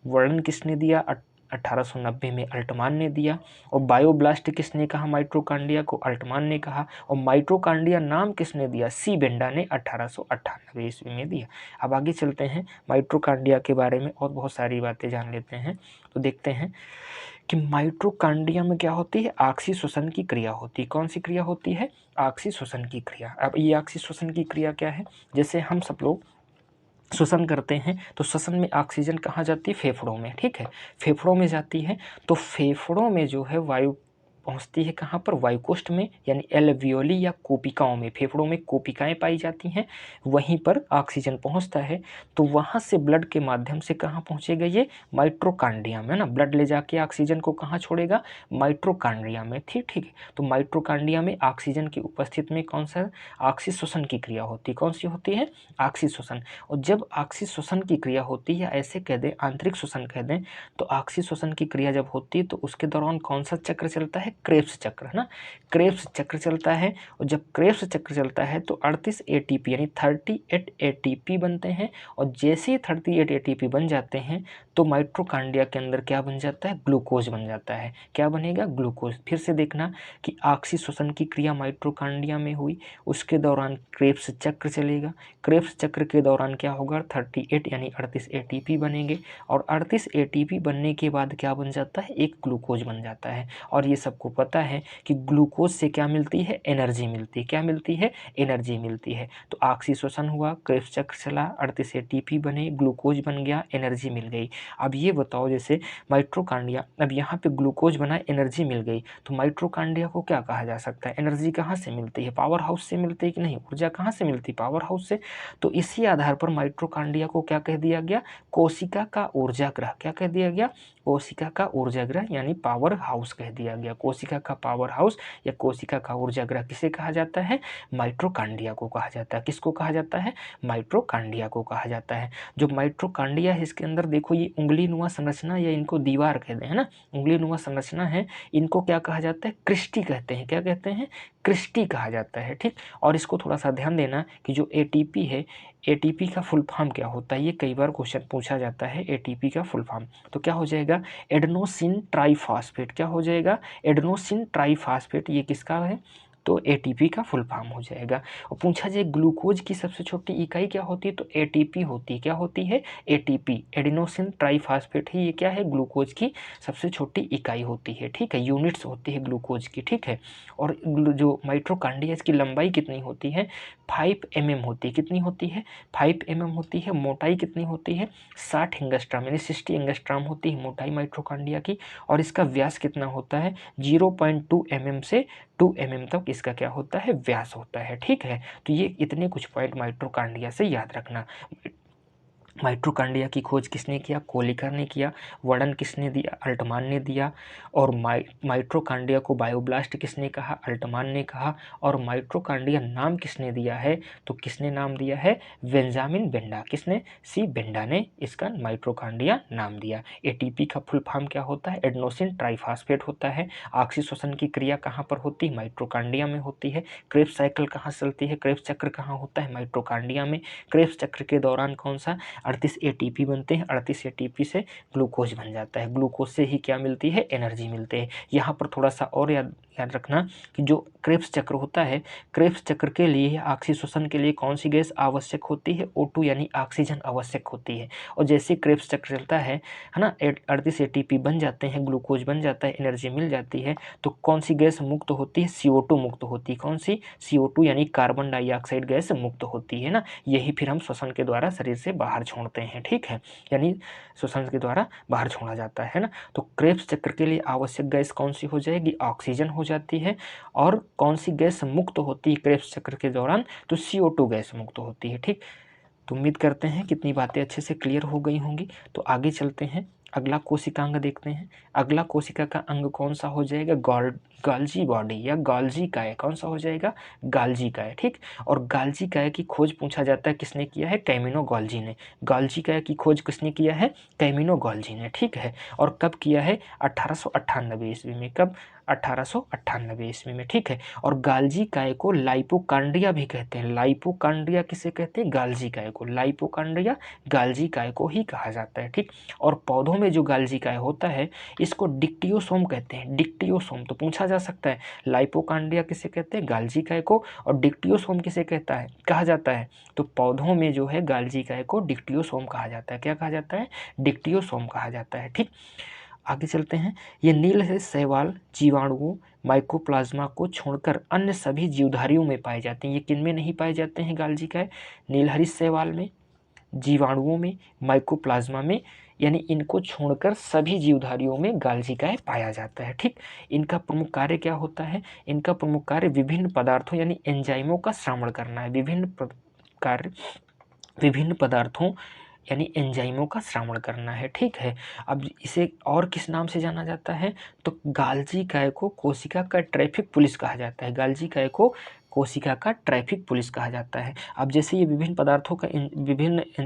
S1: वर्णन किसने दिया, 1890 में अल्टमान ने दिया, और बायोब्लास्ट किसने कहा माइटोकॉन्ड्रिया को, अल्टमान ने कहा, और माइटोकॉन्ड्रिया नाम किसने दिया, सी बेंडा ने 1898 ईस्वी में दिया। अब आगे चलते हैं, माइटोकॉन्ड्रिया के बारे में और बहुत सारी बातें जान लेते हैं। तो देखते हैं कि माइटोकॉन्ड्रिया में क्या होती है, ऑक्सी श्वसन की क्रिया होती है। कौन सी क्रिया होती है, ऑक्सी श्वसन की क्रिया। अब ये ऑक्सी श्वसन की क्रिया क्या है, जैसे हम सब लोग श्वसन करते हैं तो श्वसन में ऑक्सीजन कहाँ जाती है, फेफड़ों में। ठीक है, फेफड़ों में जाती है, तो फेफड़ों में जो है वायु पहुंचती है कहाँ पर, वायुकोष्ठ में, यानी एल्वियोली या कोपिकाओं में। फेफड़ों में कोपिकाएं पाई जाती हैं, वहीं पर ऑक्सीजन पहुंचता है। तो वहां से ब्लड के माध्यम से कहाँ पहुंचेगा, ये माइटोकॉन्ड्रिया में ना। ब्लड ले जाके ऑक्सीजन को कहाँ छोड़ेगा, माइटोकॉन्ड्रिया में। ठीक है, तो माइटोकॉन्ड्रिया में ऑक्सीजन की उपस्थिति में कौन सा ऑक्सी श्वसन की क्रिया होती है, कौन सी होती है, ऑक्सी श्वसन। और जब ऑक्सी श्वसन की क्रिया होती है, ऐसे कह दें आंतरिक श्वसन कह दें, तो ऑक्सी श्वसन की क्रिया जब होती है तो उसके दौरान कौन सा चक्र चलता है, क्रेब्स चक्र, है ना। क्रेब्स चक्र चलता है, और जब क्रेब्स चक्र चलता है तो 38 एटीपी यानी 38 एटीपी बनते हैं, और जैसे ही 38 एटीपी बन जाते हैं तो माइटोकॉन्ड्रिया के अंदर क्या बन जाता है, ग्लूकोज बन जाता है। क्या बनेगा, ग्लूकोज। फिर से देखना कि ऑक्सी श्वसन की क्रिया माइटोकॉन्ड्रिया में हुई, उसके दौरान क्रेब्स चक्र चलेगा। क्रेब्स चक्र के दौरान क्या होगा, 38 यानी 38 एटीपी बनेंगे, और 38 एटीपी बनने के बाद क्या बन जाता है, एक ग्लूकोज बन जाता है। और ये सबको पता है कि ग्लूकोज से क्या मिलती है, एनर्जी मिलती है। क्या मिलती है, एनर्जी मिलती है। तो ऑक्सी श्वसन हुआ, क्रेब्स चक्र चला, 38 एटीपी बने, ग्लूकोज बन गया, एनर्जी मिल गई। अब ये बताओ, जैसे माइटोकॉन्ड्रिया, अब यहाँ पे ग्लूकोज बना, एनर्जी मिल गई, तो माइटोकॉन्ड्रिया को क्या कहा जा सकता है, एनर्जी कहाँ से मिलती है, पावर हाउस से मिलती है कि नहीं, ऊर्जा कहाँ से मिलती है, पावर हाउस से। तो इसी आधार पर माइटोकॉन्ड्रिया को क्या कह दिया गया, कोशिका का ऊर्जा ग्रह। क्या कह दिया गया, कोशिका का ऊर्जा ग्रह यानी पावर हाउस कह दिया गया। कोशिका का पावर हाउस या कोशिका का ऊर्जा ग्रह किसे कहा जाता है, माइटोकॉन्ड्रिया को कहा जाता है। किसको कहा जाता है, माइटोकॉन्ड्रिया को कहा जाता है। जो माइटोकॉन्ड्रिया है इसके अंदर देखो, ये उंगलीनुमा संरचना या इनको दीवार कहते हैं ना, उंगलीनुमा संरचना है, इनको क्या कहा जाता है, क्रिस्टी कहते हैं। क्या कहते हैं, क्रिस्टी कहा जाता है। ठीक, और इसको थोड़ा सा ध्यान देना कि जो एटीपी है, एटीपी का फुल फॉर्म क्या होता है, ये कई बार क्वेश्चन पूछा जाता है। एटीपी का फुल फॉर्म तो क्या हो जाएगा, एडेनोसिन ट्राइफॉस्फेट। क्या हो जाएगा, एडेनोसिन ट्राइफॉस्फेट, ये किसका है, तो एटीपी का फुल फॉर्म हो जाएगा। और पूछा जाए ग्लूकोज की सबसे छोटी इकाई क्या होती है, तो एटीपी होती है। क्या होती है, एटीपी, एडिनोसिन ट्राइफॉस्फेट ही ये क्या है, ग्लूकोज की सबसे छोटी इकाई होती है। ठीक है, यूनिट्स होती है ग्लूकोज की। ठीक है, और जो माइटोकॉन्ड्रिया इसकी लंबाई कितनी होती है, 5 mm होती है। कितनी होती है, 5 mm होती है। मोटाई कितनी होती है, 60 एंगस्ट्राम यानी 60 एंगस्ट्राम होती है मोटाई माइटोकॉन्ड्रिया की। और इसका व्यास कितना होता है, 0.2 mm से 2 mm तक इसका क्या होता है, व्यास होता है। ठीक है, तो ये इतने कुछ पॉइंट माइटोकॉन्ड्रिया से याद रखना। माइटोकॉन्ड्रिया की खोज किसने किया? कोलिकर ने किया। वर्णन किसने दिया? अल्टमान ने दिया। और माइटोकॉन्ड्रिया को बायोब्लास्ट किसने कहा? अल्टमान ने कहा। और माइटोकॉन्ड्रिया नाम किसने दिया है? तो किसने नाम दिया है? Benjamin Benda. किसने? सी बेंडा ने इसका माइटोकॉन्ड्रिया नाम दिया। एटीपी का फुल फॉर्म क्या होता है? एडेनोसिन ट्राइफॉस्फेट होता है। ऑक्सीश्वसन की क्रिया कहाँ पर होती है? माइटोकॉन्ड्रिया में होती है। क्रेब्स साइकिल कहाँ चलती है? क्रेब्स चक्र कहाँ होता है? माइटोकॉन्ड्रिया में। क्रेब्स चक्र के दौरान कौन सा? 38 एटीपी बनते हैं। 38 एटीपी से ग्लूकोज बन जाता है। ग्लूकोज से ही क्या मिलती है? एनर्जी मिलती है। यहाँ पर थोड़ा सा और याद रखना कि जो क्रेब्स चक्र होता है, क्रेब्स चक्र के लिए ऑक्सीश्वसन के लिए कौन सी गैस आवश्यक होती है? O2 यानी ऑक्सीजन आवश्यक होती है। और जैसे क्रेब्स चक्र चलता है ना, 38 एटीपी बन जाते हैं, ग्लूकोज बन जाता है, एनर्जी मिल जाती है, तो कौन सी गैस मुक्त होती है? CO2 मुक्त होती है। कौन सी? CO2 यानी कार्बन डाइऑक्साइड गैस मुक्त होती है ना। यही फिर हम श्वसन के द्वारा शरीर से बाहर छोड़ते हैं, ठीक है, यानी श्वसन के द्वारा बाहर छोड़ा जाता है ना। तो क्रेब्स चक्र के लिए आवश्यक गैस कौन सी हो जाएगी? ऑक्सीजन हो जाती है। और कौन सी गैस मुक्त होती है क्रेब्स चक्र के दौरान? तो CO2 गैस मुक्त होती है, ठीक। तो उम्मीद करते हैं कितनी बातें अच्छे से क्लियर हो गई होंगी। तो आगे चलते हैं, अगला कोशिकांग देखते हैं। अगला कोशिका का अंग कौन सा हो जाएगा? गाल्जी बॉडी या गाल्जी काय। कौन सा हो जाएगा? गाल्जी काय, ठीक। और गाल्जी काय की खोज पूछा जाता है किसने किया है? कैमिनो गाल्जी ने। गाल्जी काय की खोज किसने किया है? कैमिनो गाल्जी ने, ठीक है। और कब किया है? 1898 ईस्वी में। कब? 1898 ईस्वी में, ठीक है। और गाल्जी काय को लाइपोकांड्रिया भी कहते हैं। लाइपोकांड्रिया किसे कहते हैं? गाल्जी काय को। लाइपोकांड्रिया गाल्जी काय को ही कहा जाता है, ठीक। और पौधों में जो गाल्जी काय होता है इसको डिक्टियोसोम कहते हैं। डिक्टियोसोम तो पूछा जा सकता है, लाइपोकांड्रिया किसे कहते हैं? गाल्जी काय को। और डिक्टियोसोम किसे कहता है, कहा जाता है? तो पौधों में जो है गाल्जी काय को डिक्टियोसोम कहा जाता है। क्या कहा जाता है? डिक्टियोसोम कहा जाता है, ठीक। आगे चलते हैं। ये नील शैवाल जीवाणुओं माइकोप्लाज्मा को छोड़कर अन्य सभी जीवधारियों में पाए जाते हैं। ये किन में नहीं पाए जाते हैं? गाल्जी काय नीलहरित शैवाल में, जीवाणुओं में, माइकोप्लाज्मा में, यानी इनको छोड़कर सभी जीवधारियों में गाल्जी काय पाया जाता है, ठीक। इनका प्रमुख कार्य क्या होता है? इनका प्रमुख कार्य विभिन्न पदार्थों यानी एंजाइमों का श्रवण करना है। विभिन्न पदार्थों यानी एंजाइमों का श्रवण करना है, ठीक है। अब इसे और किस नाम से जाना जाता है? तो गाल्जी काय को कोशिका का ट्रैफिक पुलिस कहा जाता है। गाल्जी काय को कोशिका का ट्रैफिक पुलिस कहा जाता है। अब जैसे ये विभिन्न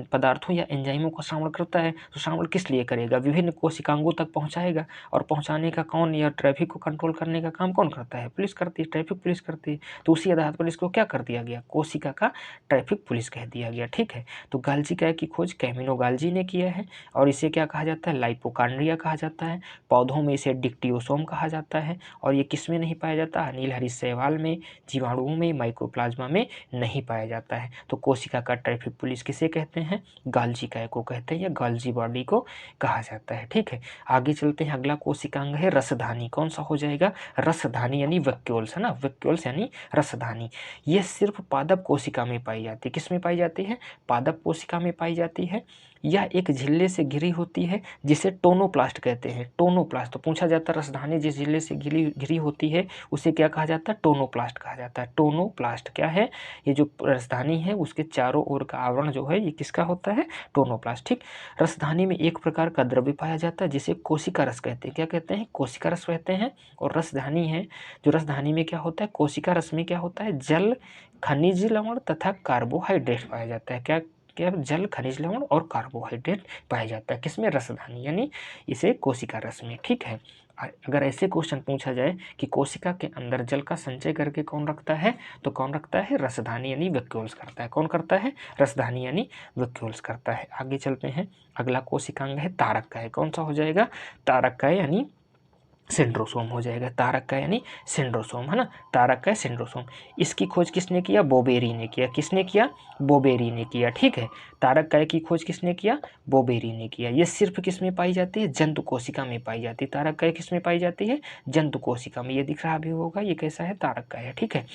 S1: पदार्थों या एंजाइमों का श्रवण करता है, तो श्रवण किस लिए करेगा? विभिन्न कोशिकांगों तक पहुंचाएगा। और पहुंचाने का कौन, या ट्रैफिक को कंट्रोल करने का काम कौन करता है? पुलिस करती है, ट्रैफिक पुलिस करती है। तो उसी आधार पर इसको क्या कर दिया गया? कोशिका का ट्रैफिक पुलिस कह दिया गया, ठीक है। तो गाल्जी काय की खोज कैमिनो गाल्जी ने किया है। और इसे क्या कहा जाता है? लाइपोकांड्रिया कहा जाता है। पौधों में इसे डिक्टियोसोम कहा जाता है। और ये किस में नहीं पाया जाता? नीलहरित शैवाल में, जीवाणुओं में, माइक्रोप्लाज्मा में नहीं पाया जाता है। तो कोशिका का ट्रैफिक पुलिस किसे कहते हैं? गाल्जी काय को कहते हैं, या गाल्जी बॉडी को कहा जाता है, ठीक है। आगे चलते हैं, अगला कोशिकांग है रसधानी। कौन सा हो जाएगा? रसधानी यानी वैक्यूल्स, है ना, वैक्यूल्स यानी रसधानी। ये सिर्फ पादप कोशिका में पाई जाती है। किस में पाई जाती है? पादप कोशिका में पाई जाती है। यह एक झिल्ले से घिरी होती है जिसे टोनोप्लास्ट कहते हैं। टोनोप्लास्ट तो पूछा जाता है, रसधानी जिस झिल्ले से घिरी होती है उसे क्या कहा जाता है? टोनोप्लास्ट कहा जाता है। टोनोप्लास्ट क्या है? ये जो रसधानी है उसके चारों ओर का आवरण जो है ये किसका होता है? टोनोप्लास्ट, ठीक। रसधानी में एक प्रकार का द्रव्य पाया जाता है जिसे कोशिका रस कहते हैं। क्या कहते हैं? कोशिका रस कहते हैं। और रसधानी है, जो रसधानी में क्या होता है? कोशिका रस में क्या होता है? जल, खनिज लवण तथा कार्बोहाइड्रेट पाया जाता है। क्या क्या? जल, खनिज लवण और कार्बोहाइड्रेट पाया जाता है। किसमें? रसधानी यानी इसे कोशिका रस में, ठीक है। अगर ऐसे क्वेश्चन पूछा जाए कि कोशिका के अंदर जल का संचय करके कौन रखता है, तो कौन रखता है? रसधानी यानी वैक्यूल्स करता है। कौन करता है? रसधानी यानी वैक्यूल्स करता है। आगे चलते हैं, अगला कोशिकांग है तारक काय। कौन सा हो जाएगा? तारक काय यानी सेंट्रोसोम हो जाएगा। तारक काय यानी सेंट्रोसोम, है ना, तारक काय सेंट्रोसोम। इसकी खोज किसने किया? बोबेरी ने किया। किसने किया? बोबेरी ने किया, ठीक है। तारक काय की खोज किसने किया? बोबेरी ने किया। ये सिर्फ किस में पाई जाती है? जंतु कोशिका में पाई जाती है। तारक काय किस में पाई जाती है? जंतु कोशिका में। ये दिख रहा भी होगा, ये कैसा है? तारक काय है, ठीक है।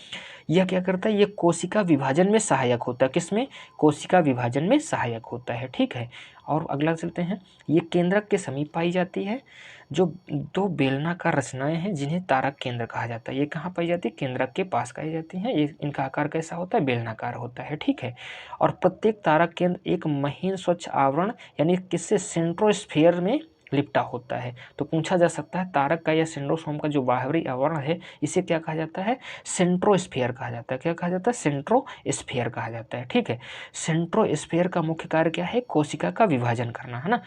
S1: यह क्या करता है? ये कोशिका विभाजन में सहायक होता है। किसमें? कोशिका विभाजन में सहायक होता है, ठीक है। और अगला चलते हैं, ये केंद्रक के समीप पाई जाती है। जो दो बेलनाकार रचनाएं हैं जिन्हें तारक केंद्र कहा जाता है, ये कहाँ पाई जाती है? केंद्रक के पास पाई जाती हैं। ये इनका आकार कैसा होता है? बेलनाकार होता है, ठीक है। और प्रत्येक तारक केंद्र एक महीन स्वच्छ आवरण यानी किससे? सेंट्रोस्फेयर में लिपटा होता है। तो पूछा जा सकता है तारक का या सेंट्रोसोम का जो बाहरी आवरण है इसे क्या कहा जाता है? सेंट्रोस्फेयर कहा जाता है। क्या कहा जाता है? सेंट्रोस्फेयर कहा जाता है, ठीक है। सेंट्रोस्फेयर का मुख्य कार्य क्या है? कोशिका का विभाजन करना, है ना।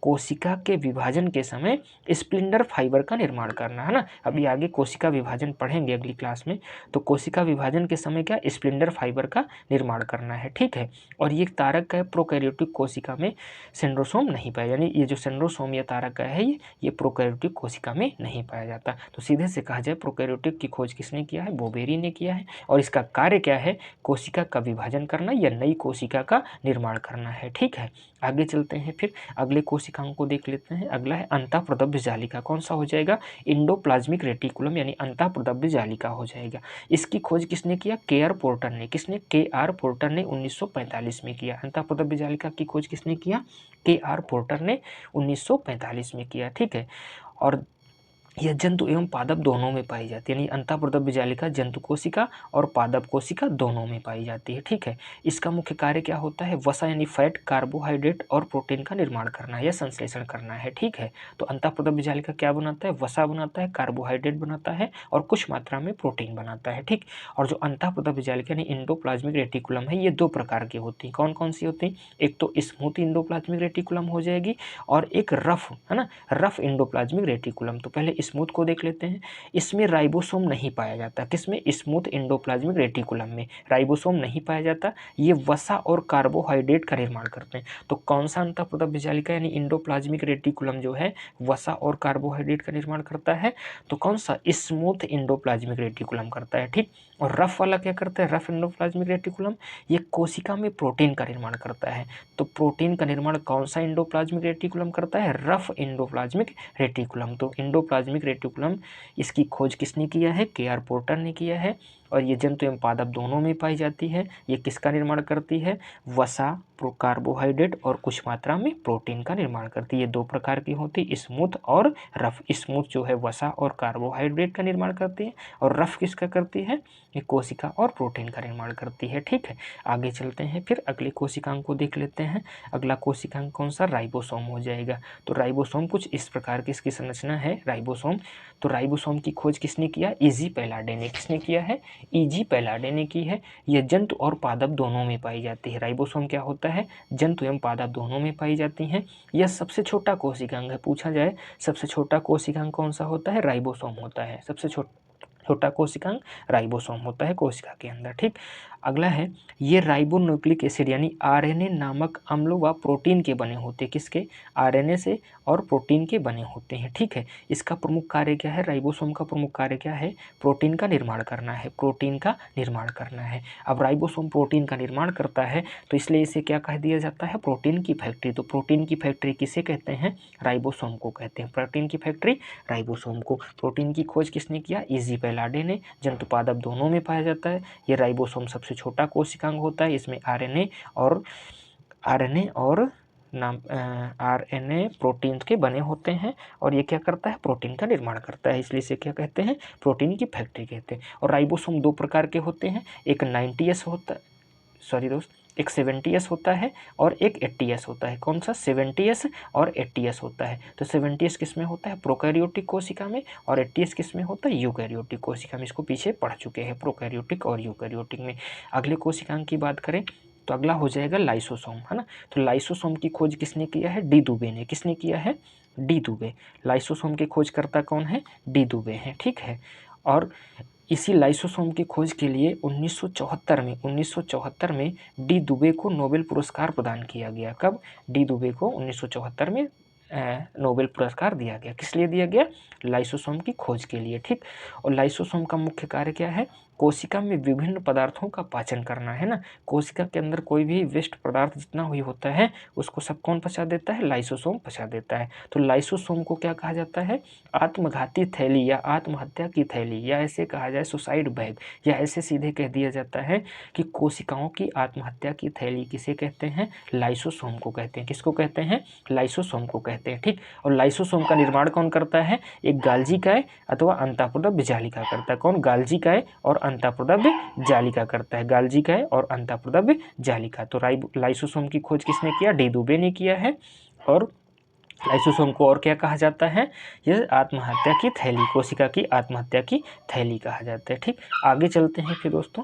S1: कोशिका के विभाजन के समय स्प्लिंडर फाइबर का निर्माण करना, है ना। अभी आगे कोशिका विभाजन पढ़ेंगे अगली क्लास में। तो कोशिका विभाजन के समय क्या? स्प्लिंडर फाइबर का निर्माण करना है, ठीक है। और ये तारक का प्रोकैरियोटिक कोशिका में सेंट्रोसोम नहीं पाया, यानी ये जो सेंट्रोसोम या तारक का है ये प्रोकैरियोटिक कोशिका में नहीं पाया जाता। तो सीधे से कहा जाए प्रोकैरियोटिक की खोज किसने किया है? बोबेरी ने किया है। और इसका कार्य क्या है? कोशिका का विभाजन करना या नई कोशिका का निर्माण करना है, ठीक है। आगे चलते हैं, फिर अगले कोशिकाओं को देख लेते हैं। अगला है अंतःप्रदव्य जालिका। कौन सा हो जाएगा? इंडोप्लाज्मिक रेटिकुलम यानी अंतःप्रदव्य जालिका हो जाएगा। इसकी खोज किसने किया? के.आर. पोर्टर ने। किसने? के.आर. पोर्टर ने 1945 में किया। अंतःप्रदव्य जालिका की खोज किसने किया? के.आर. पोर्टर ने 1945 में किया, ठीक है। और यह जंतु एवं पादप दोनों में पाई जाती है, यानी अंतःप्रदव्य जालिका जंतु कोशिका और पादप कोशिका दोनों में पाई जाती है, ठीक है। इसका मुख्य कार्य क्या होता है? वसा यानी फैट, कार्बोहाइड्रेट और प्रोटीन का निर्माण करना है या संश्लेषण करना है, ठीक है। तो अंतःप्रदव्य जालिका क्या बनाता है? वसा बनाता है, कार्बोहाइड्रेट बनाता है और कुछ मात्रा में प्रोटीन बनाता है, ठीक। और जो अंतःप्रदव्य जालिका यानी इंडोप्लाज्मिक रेटिकुलम है ये दो प्रकार की होती है। कौन कौन सी होती है? एक तो स्मूथ इंडोप्लाज्मिक रेटिकुलम हो जाएगी और एक रफ, है ना, रफ इंडोप्लाज्मिक रेटिकुलम। तो पहले स्मूथ को देख लेते हैं। इसमें राइबोसोम नहीं पाया जाता। किसमें? स्मूथ इंडोप्लाज्मिक रेटिकुलम में राइबोसोम नहीं पाया जाता। ये वसा और कार्बोहाइड्रेट का निर्माण करते हैं। तो कौन सा अंतःप्रदव्य जालिका यानी इंडोप्लाज्मिक रेटिकुलम जो है वसा और कार्बोहाइड्रेट का निर्माण करता है? तो कौन सा? स्मूथ इंडोप्लाज्मिक रेटिकुलम करता है, ठीक। और रफ वाला क्या करता है? रफ इंडोप्लाज्मिक रेटिकुलम ये कोशिका में प्रोटीन का निर्माण करता है। तो प्रोटीन का निर्माण कौन सा इंडोप्लाज्मिक रेटिकुलम करता है? Rough endoplasmic reticulum. तो इंडोप्लाज्मिक रेटिकुलम इसकी खोज किसने किया है? के.आर. पोर्टर ने किया है। और ये जंतु एवं पादप दोनों में पाई जाती है। ये किसका निर्माण करती है? वसा, कार्बोहाइड्रेट और कुछ मात्रा में प्रोटीन का निर्माण करती है। ये दो प्रकार की होती है, स्मूथ और रफ। स्मूथ जो है वसा और कार्बोहाइड्रेट का निर्माण करती है और रफ किसका करती है? ये कोशिका और प्रोटीन का निर्माण करती है, ठीक है। आगे चलते हैं, फिर अगले कोशिकांग को देख लेते हैं। अगला कोशिकांग कौन सा? राइबोसोम हो जाएगा। तो राइबोसोम कुछ इस प्रकार की इसकी संरचना है राइबोसोम। तो राइबोसोम की खोज किसने किया? ई.जी. पैलाडे ने। किसने किया है? ई.जी. पैलाडे ने की है। यह जंतु और पादप दोनों में पाई जाती है। राइबोसोम क्या होता है? जंतु एवं पादप दोनों में पाई जाती हैं। यह सबसे छोटा कोशिकांग है। पूछा जाए सबसे छोटा कोशिकांग कौन सा होता है? राइबोसोम होता है। सबसे छोटा कोशिकांग राइबोसोम होता है कोशिका के अंदर, ठीक। अगला है, ये राइबोन्यूक्लिक एसिड यानी आरएनए नामक अम्ल व प्रोटीन के बने होते हैं। किसके? आरएनए से और प्रोटीन के बने होते हैं, ठीक है। इसका प्रमुख कार्य क्या है? राइबोसोम का प्रमुख कार्य क्या है? प्रोटीन का निर्माण करना है। प्रोटीन का निर्माण करना है। अब राइबोसोम प्रोटीन का निर्माण करता है तो इसलिए इसे क्या कह दिया जाता है? प्रोटीन की फैक्ट्री। तो प्रोटीन की फैक्ट्री किसे कहते हैं? राइबोसोम को कहते हैं। प्रोटीन की फैक्ट्री राइबोसोम को। प्रोटीन की खोज किसने किया? ई.जी. पैलाडे ने। जंतु पादप दोनों में पाया जाता है। ये राइबोसोम सबसे छोटा कोशिकांग होता है। इसमें आरएनए और आरएनए प्रोटीन के बने होते हैं और ये क्या करता है? प्रोटीन का निर्माण करता है। इसलिए इसे क्या कहते हैं? प्रोटीन की फैक्ट्री कहते हैं। और राइबोसोम दो प्रकार के होते हैं, एक 90S होता है, सॉरी दोस्त, एक 70S होता है और एक 80S होता है। कौन सा? 70S और 80S होता है। तो 70S किस में होता है? प्रोकैरियोटिक कोशिका में। और 80S किस में होता है? यूकैरियोटिक कोशिका में। इसको पीछे पढ़ चुके हैं, प्रोकैरियोटिक और यूकैरियोटिक में। अगले कोशिकांग की बात करें तो अगला हो जाएगा लाइसोसोम, है ना। तो लाइसोसोम की खोज किसने किया है? डी दुबे ने। किसने किया है? डी दुबे। लाइसोसोम के खोजकर्ता कौन है? डी दुबे हैं, ठीक है। और इसी लाइसोसोम की खोज के लिए 1974 में डी दुबे को नोबेल पुरस्कार प्रदान किया गया। कब? डी दुबे को 1974 में नोबेल पुरस्कार दिया गया। किस लिए दिया गया? लाइसोसोम की खोज के लिए, ठीक। और लाइसोसोम का मुख्य कार्य क्या है? कोशिका में विभिन्न पदार्थों का पाचन करना, है ना। कोशिका के अंदर कोई भी वेस्ट पदार्थ जितना हुई होता है उसको सब कौन पचा देता है, लाइसोसोम पचा देता है। तो लाइसोसोम को क्या कहा जाता है, आत्मघाती थैली या आत्महत्या की थैली, या ऐसे कहा जाए सुसाइड बैग, या ऐसे सीधे कह दिया जाता है कि कोशिकाओं की आत्महत्या की थैली किसे कहते हैं, लाइसोसोम को कहते हैं। किसको कहते हैं, लाइसोसोम को कहते हैं, ठीक। और लाइसोसोम का निर्माण कौन करता है, एक गाल्जी काय अथवा अंतःप्रोद्रव्य जालिका करता है। कौन, गाल्जी काय और अंतःप्रोद्रव्य जालिका करता है, गाल्जी काय और अंतःप्रोद्रव्य जालिका। तो लाइसोसोम की खोज किसने किया, डी दुबे ने किया है। और लाइसोसोम को और क्या कहा जाता है, यह आत्महत्या की थैली, कोशिका की आत्महत्या की थैली कहा जाता है, ठीक। आगे चलते हैं फिर दोस्तों,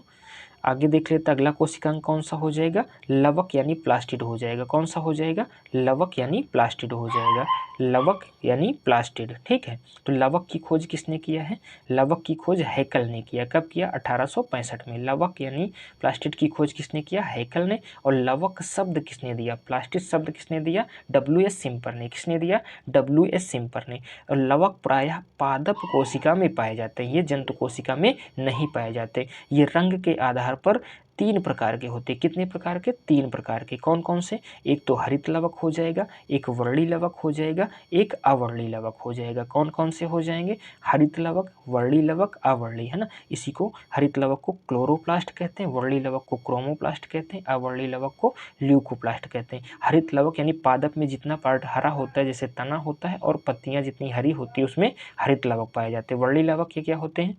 S1: आगे देख लेते हैं अगला कोशिकांग कौन सा हो जाएगा, लवक यानी प्लास्टिड हो जाएगा। कौन सा हो जाएगा, लवक यानी प्लास्टिड हो जाएगा, लवक यानी प्लास्टिड, ठीक है। तो लवक की खोज किसने किया है, लवक की खोज हैकल ने किया। कब किया, 1865 में। लवक यानी प्लास्टिड की खोज किसने किया, हैकल ने। और लवक शब्द किसने दिया, प्लास्टिड शब्द किसने दिया, WS सिम्पर ने। किसने दिया, WS सिम्पर ने। और लवक प्रायः पादप कोशिका में पाए जाते हैं, ये जंतु कोशिका में नहीं पाए जाते। ये रंग के आधार पर 3 प्रकार के होते हैं। कितने प्रकार के, 3 प्रकार के। कौन कौन से, एक तो हरित लवक हो जाएगा, एक वर्णी लवक हो जाएगा, एक अवर्णी लवक हो जाएगा। कौन कौन से हो जाएंगे, हरित लवक, वर्णी लवक, अवर्णी, है ना। इसी को हरित लवक को क्लोरोप्लास्ट कहते हैं, वर्णी लवक को क्रोमोप्लास्ट कहते हैं, अवर्णी लवक को ल्यूकोप्लास्ट कहते हैं। हरित लवक यानी पादप में जितना पार्ट हरा होता है, जैसे तना होता है और पत्तियां जितनी हरी होती है, उसमें हरित लवक पाए जाते हैं। वर्णी लवक ये क्या होते हैं,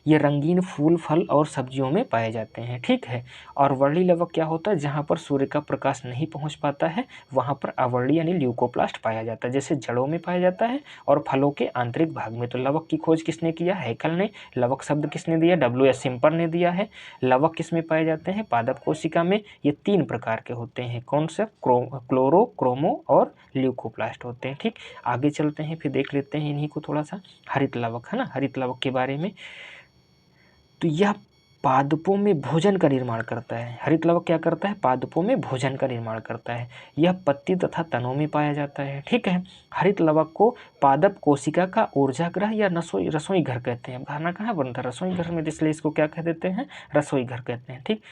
S1: ये रंगीन फूल, फल और सब्जियों में पाए जाते हैं, ठीक है। और वर्णी लवक क्या होता है, जहाँ पर सूर्य का प्रकाश नहीं पहुँच पाता है वहाँ पर अवर्णी यानी ल्यूकोप्लास्ट पाया जाता है, जैसे जड़ों में पाया जाता है और फलों के आंतरिक भाग में। तो लवक की खोज किसने किया, हैकल ने। लवक शब्द किसने दिया, WS सिम्पर ने दिया है। लवक किस में पाए जाते हैं, पादप कोशिका में। ये 3 प्रकार के होते हैं, कौन से, क्लोरो, क्रोमो और ल्यूकोप्लास्ट होते हैं, ठीक। आगे चलते हैं, फिर देख लेते हैं इन्हीं को थोड़ा सा, हरित लवक, है ना, हरित लवक के बारे में। तो यह पादपों में भोजन का निर्माण करता है। हरित लवक क्या करता है, पादपों में भोजन का निर्माण करता है। यह पत्ती तथा तनों में पाया जाता है, ठीक है। हरित लवक को पादप कोशिका का ऊर्जागृह या रसोई घर कहते हैं। खाना कहाँ बनता है, रसोई घर में, इसलिए इसको क्या कह देते हैं, रसोई घर कहते हैं, ठीक।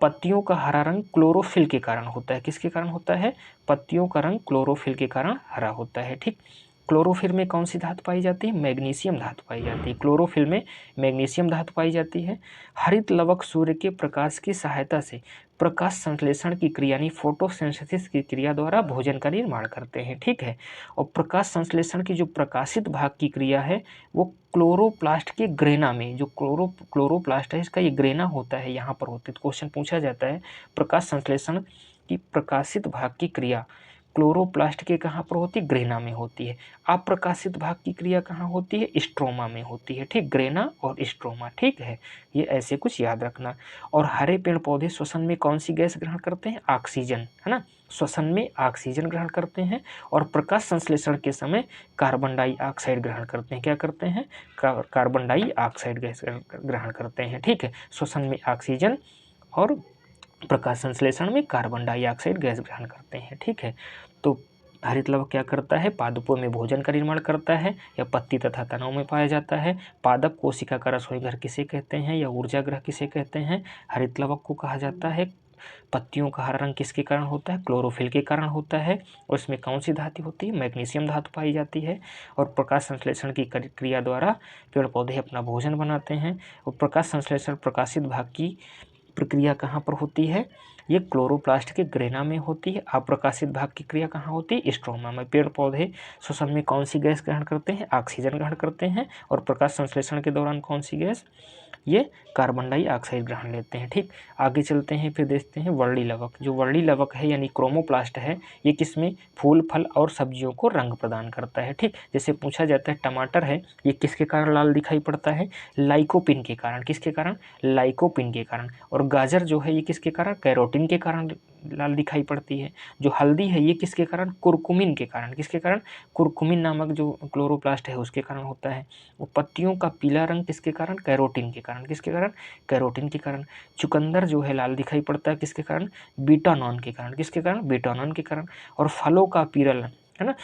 S1: पत्तियों का हरा रंग क्लोरोफिल के कारण होता है। किसके कारण होता है, पत्तियों का रंग क्लोरोफिल के कारण हरा होता है, ठीक। क्लोरोफिल में कौन सी धातु पाई जाती है, मैग्नीशियम धातु पाई जाती है। क्लोरोफिल में मैग्नीशियम धातु पाई जाती है। हरित लवक सूर्य के प्रकाश की सहायता से प्रकाश संश्लेषण की क्रिया यानी फोटोसिंथेसिस की क्रिया द्वारा भोजन का निर्माण करते हैं, ठीक है। और प्रकाश संश्लेषण की जो प्रकाशित भाग की क्रिया है वो क्लोरोप्लास्ट के ग्रेना में, जो क्लोरोप्लास्ट है इसका ये ग्रेना होता है, यहाँ पर होते। तो क्वेश्चन पूछा जाता है प्रकाश संश्लेषण की प्रकाशित भाग की क्रिया क्लोरोप्लास्ट के कहाँ पर होती है, ग्रेना में होती है। अप्रकाशित भाग की क्रिया कहाँ होती है, स्ट्रोमा में होती है, ठीक। ग्रेना और स्ट्रोमा, ठीक है, ये ऐसे कुछ याद रखना। और हरे पेड़ पौधे श्वसन में कौन सी गैस ग्रहण करते हैं, ऑक्सीजन, है ना, श्वसन में ऑक्सीजन ग्रहण करते हैं। और प्रकाश संश्लेषण के समय कार्बन डाइऑक्साइड ग्रहण करते हैं। क्या करते हैं, कार्बन डाइऑक्साइड गैस ग्रहण करते हैं, ठीक है। श्वसन में ऑक्सीजन और प्रकाश संश्लेषण में कार्बन डाइऑक्साइड गैस ग्रहण करते हैं, ठीक है। तो हरित लवक क्या करता है, पादपों में भोजन का निर्माण करता है या पत्ती तथा तनों में पाया जाता है। पादप कोशिका का रसोई घर किसे कहते हैं या ऊर्जा ग्रह किसे कहते हैं, हरित लवक को कहा जाता है। पत्तियों का हरा रंग किसके कारण होता है, क्लोरोफिल के कारण होता है। और इसमें कौन सी धातु होती है, मैग्नीशियम धातु पाई जाती है। और प्रकाश संश्लेषण की क्रिया द्वारा पेड़ पौधे अपना भोजन बनाते हैं। और प्रकाश संश्लेषण प्रकाशित भाग की प्रक्रिया कहाँ पर होती है, ये क्लोरोप्लास्ट के ग्रेना में होती है। अप्रकाशित भाग की क्रिया कहाँ होती है, स्ट्रोमा में। पेड़ पौधे श्वसन में कौन सी गैस ग्रहण करते हैं, ऑक्सीजन ग्रहण करते हैं। और प्रकाश संश्लेषण के दौरान कौन सी गैस, ये कार्बन डाइऑक्साइड ग्रहण लेते हैं, ठीक। आगे चलते हैं, फिर देखते हैं वर्णी लवक। जो वर्णी लवक है यानी क्रोमोप्लास्ट है, ये किसमें, फूल, फल और सब्जियों को रंग प्रदान करता है, ठीक। जैसे पूछा जाता है टमाटर है, ये किसके कारण लाल दिखाई पड़ता है, लाइकोपिन के कारण। किसके कारण, लाइकोपिन के कारण। और गाजर जो है ये किसके कारण, कैरोटीन के कारण लाल दिखाई पड़ती है। जो हल्दी है ये किसके कारण, कुरकुमिन के कारण। किसके कारण, कुरकुमिन नामक जो क्लोरोप्लास्ट है उसके कारण होता है। वो पत्तियों का पीला रंग किसके कारण, कैरोटीन के कारण। किसके कारण, कैरोटीन के कारण। चुकंदर जो है लाल दिखाई पड़ता है किसके कारण, बीटानॉन के कारण। किसके कारण, बीटानॉन के कारण। और फलों का पीला, है ना,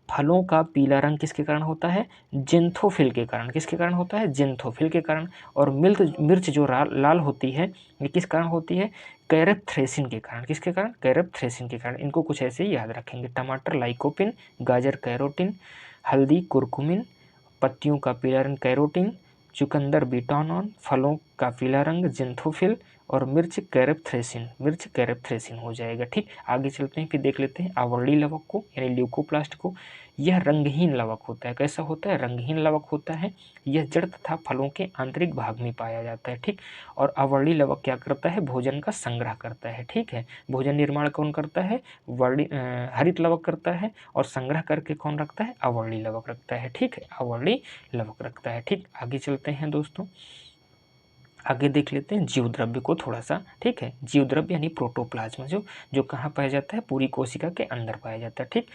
S1: फलों का पीला रंग किसके कारण होता है? ज़िंथोफिल के कारण। किसके कारण होता है? ज़िंथोफिल के कारण। और मिर्च जो लाल होती है ये किस कारण होती है? कैरेप्थ्रेसिन के कारण। किसके कारण? कैरेप्थ्रेसिन के कारण। इनको कुछ ऐसे ही याद रखेंगे। टमाटर लाइकोपिन, गाजर कैरोटीन, हल्दी कुरकुमिन, पत्तियों का पीला रंग कैरोटीन, चुकंदर बिटानॉन, फलों का पीला रंग ज़िंथोफिल और मिर्च कैरेप्थ्रेसिन हो जाएगा। ठीक, आगे चलते हैं, फिर देख लेते हैं आवर्णी लवक को यानी ल्यूकोप्लास्ट को। यह रंगहीन लवक होता है। कैसा होता है? रंगहीन लवक होता है। यह जड़ तथा फलों के आंतरिक भाग में पाया जाता है। ठीक, और आवर्णी लवक क्या करता है? भोजन का संग्रह करता है। ठीक है, भोजन निर्माण कौन करता है? हरित लवक करता है, और संग्रह करके कौन रखता है? आवर्णी लवक रखता है। ठीक है, आवर्णी लवक रखता है। ठीक, आगे चलते हैं दोस्तों, आगे देख लेते हैं जीव द्रव्य को थोड़ा सा। ठीक है, जीव द्रव्य यानी प्रोटोप्लाज्म जो कहाँ पाया जाता है? पूरी कोशिका के अंदर पाया जाता है। ठीक,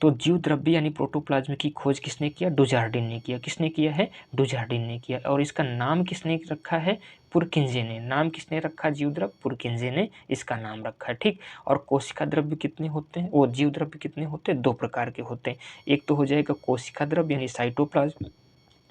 S1: तो जीव द्रव्य यानी प्रोटोप्लाज्म की खोज किसने किया? डुजार्डिन ने किया। किसने किया है? डुजार्डिन ने किया। और इसका नाम किसने रखा है? पुरकिंजे ने। नाम किसने रखा? जीव द्रव्य पुरकिंजे ने इसका नाम रखा है। ठीक, और कोशिका द्रव्य कितने होते हैं? वो जीव द्रव्य कितने होते हैं? 2 प्रकार के होते हैं। एक तो हो जाएगा कोशिका द्रव्य यानी साइटोप्लाज्म,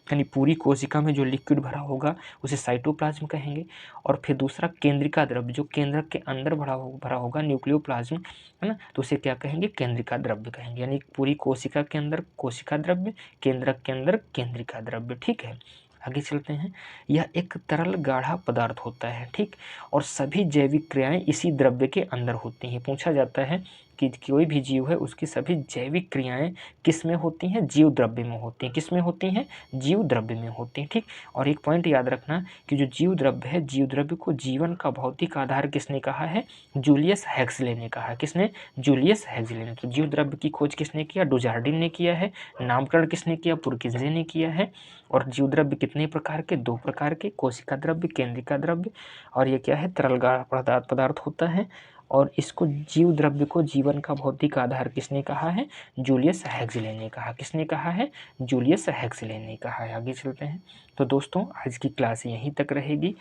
S1: यानी पूरी कोशिका में जो लिक्विड भरा होगा उसे साइटोप्लाज्म कहेंगे। और फिर दूसरा केंद्रिका द्रव्य, जो केंद्रक के अंदर भरा होगा न्यूक्लियोप्लाज्म, है ना, तो उसे क्या कहेंगे? केंद्रिका द्रव्य कहेंगे। यानी पूरी कोशिका के अंदर कोशिका द्रव्य, केंद्रक के अंदर केंद्रिका द्रव्य। ठीक है, आगे चलते हैं। यह एक तरल गाढ़ा पदार्थ होता है। ठीक, और सभी जैविक क्रियाएं इसी द्रव्य के अंदर होती हैं। पूछा जाता है कि कोई भी जीव है उसकी सभी जैविक क्रियाएं किस में होती हैं? जीव द्रव्य में होती हैं। किस में होती हैं? जीव द्रव्य में होती हैं। ठीक, और एक पॉइंट याद रखना कि जो जीव द्रव्य है, जीव द्रव्य को जीवन का भौतिक आधार किसने कहा है? जूलियस हेक्सले ने कहा। किसने? जूलियस हेक्सले ने। तो जीव द्रव्य की खोज किसने किया? डुजार्डिन ने किया है। नामकरण किसने किया? पुरकिंजे ने किया है। और जीव द्रव्य कितने प्रकार के? 2 प्रकार के, कोशिका द्रव्य, केंद्रिका द्रव्य। और ये क्या है? तरल गाढ़ा पदार्थ होता है। और इसको जीव द्रव्य को जीवन का भौतिक आधार किसने कहा है? जूलियस हेक्सले ने कहा। किसने कहा है? जूलियस हेक्सले ने कहा है। आगे चलते हैं। तो दोस्तों आज की क्लास यहीं तक रहेगी।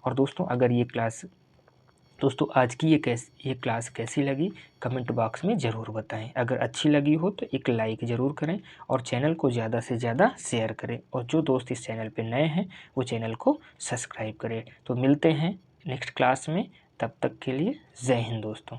S1: और दोस्तों अगर ये क्लास दोस्तों आज की ये क्लास कैसी लगी कमेंट बॉक्स में ज़रूर बताएं। अगर अच्छी लगी हो तो एक लाइक ज़रूर करें और चैनल को ज़्यादा से ज़्यादा शेयर करें। और जो दोस्त इस चैनल पे नए हैं वो चैनल को सब्सक्राइब करें। तो मिलते हैं नेक्स्ट क्लास में, तब तक के लिए जय हिंद दोस्तों।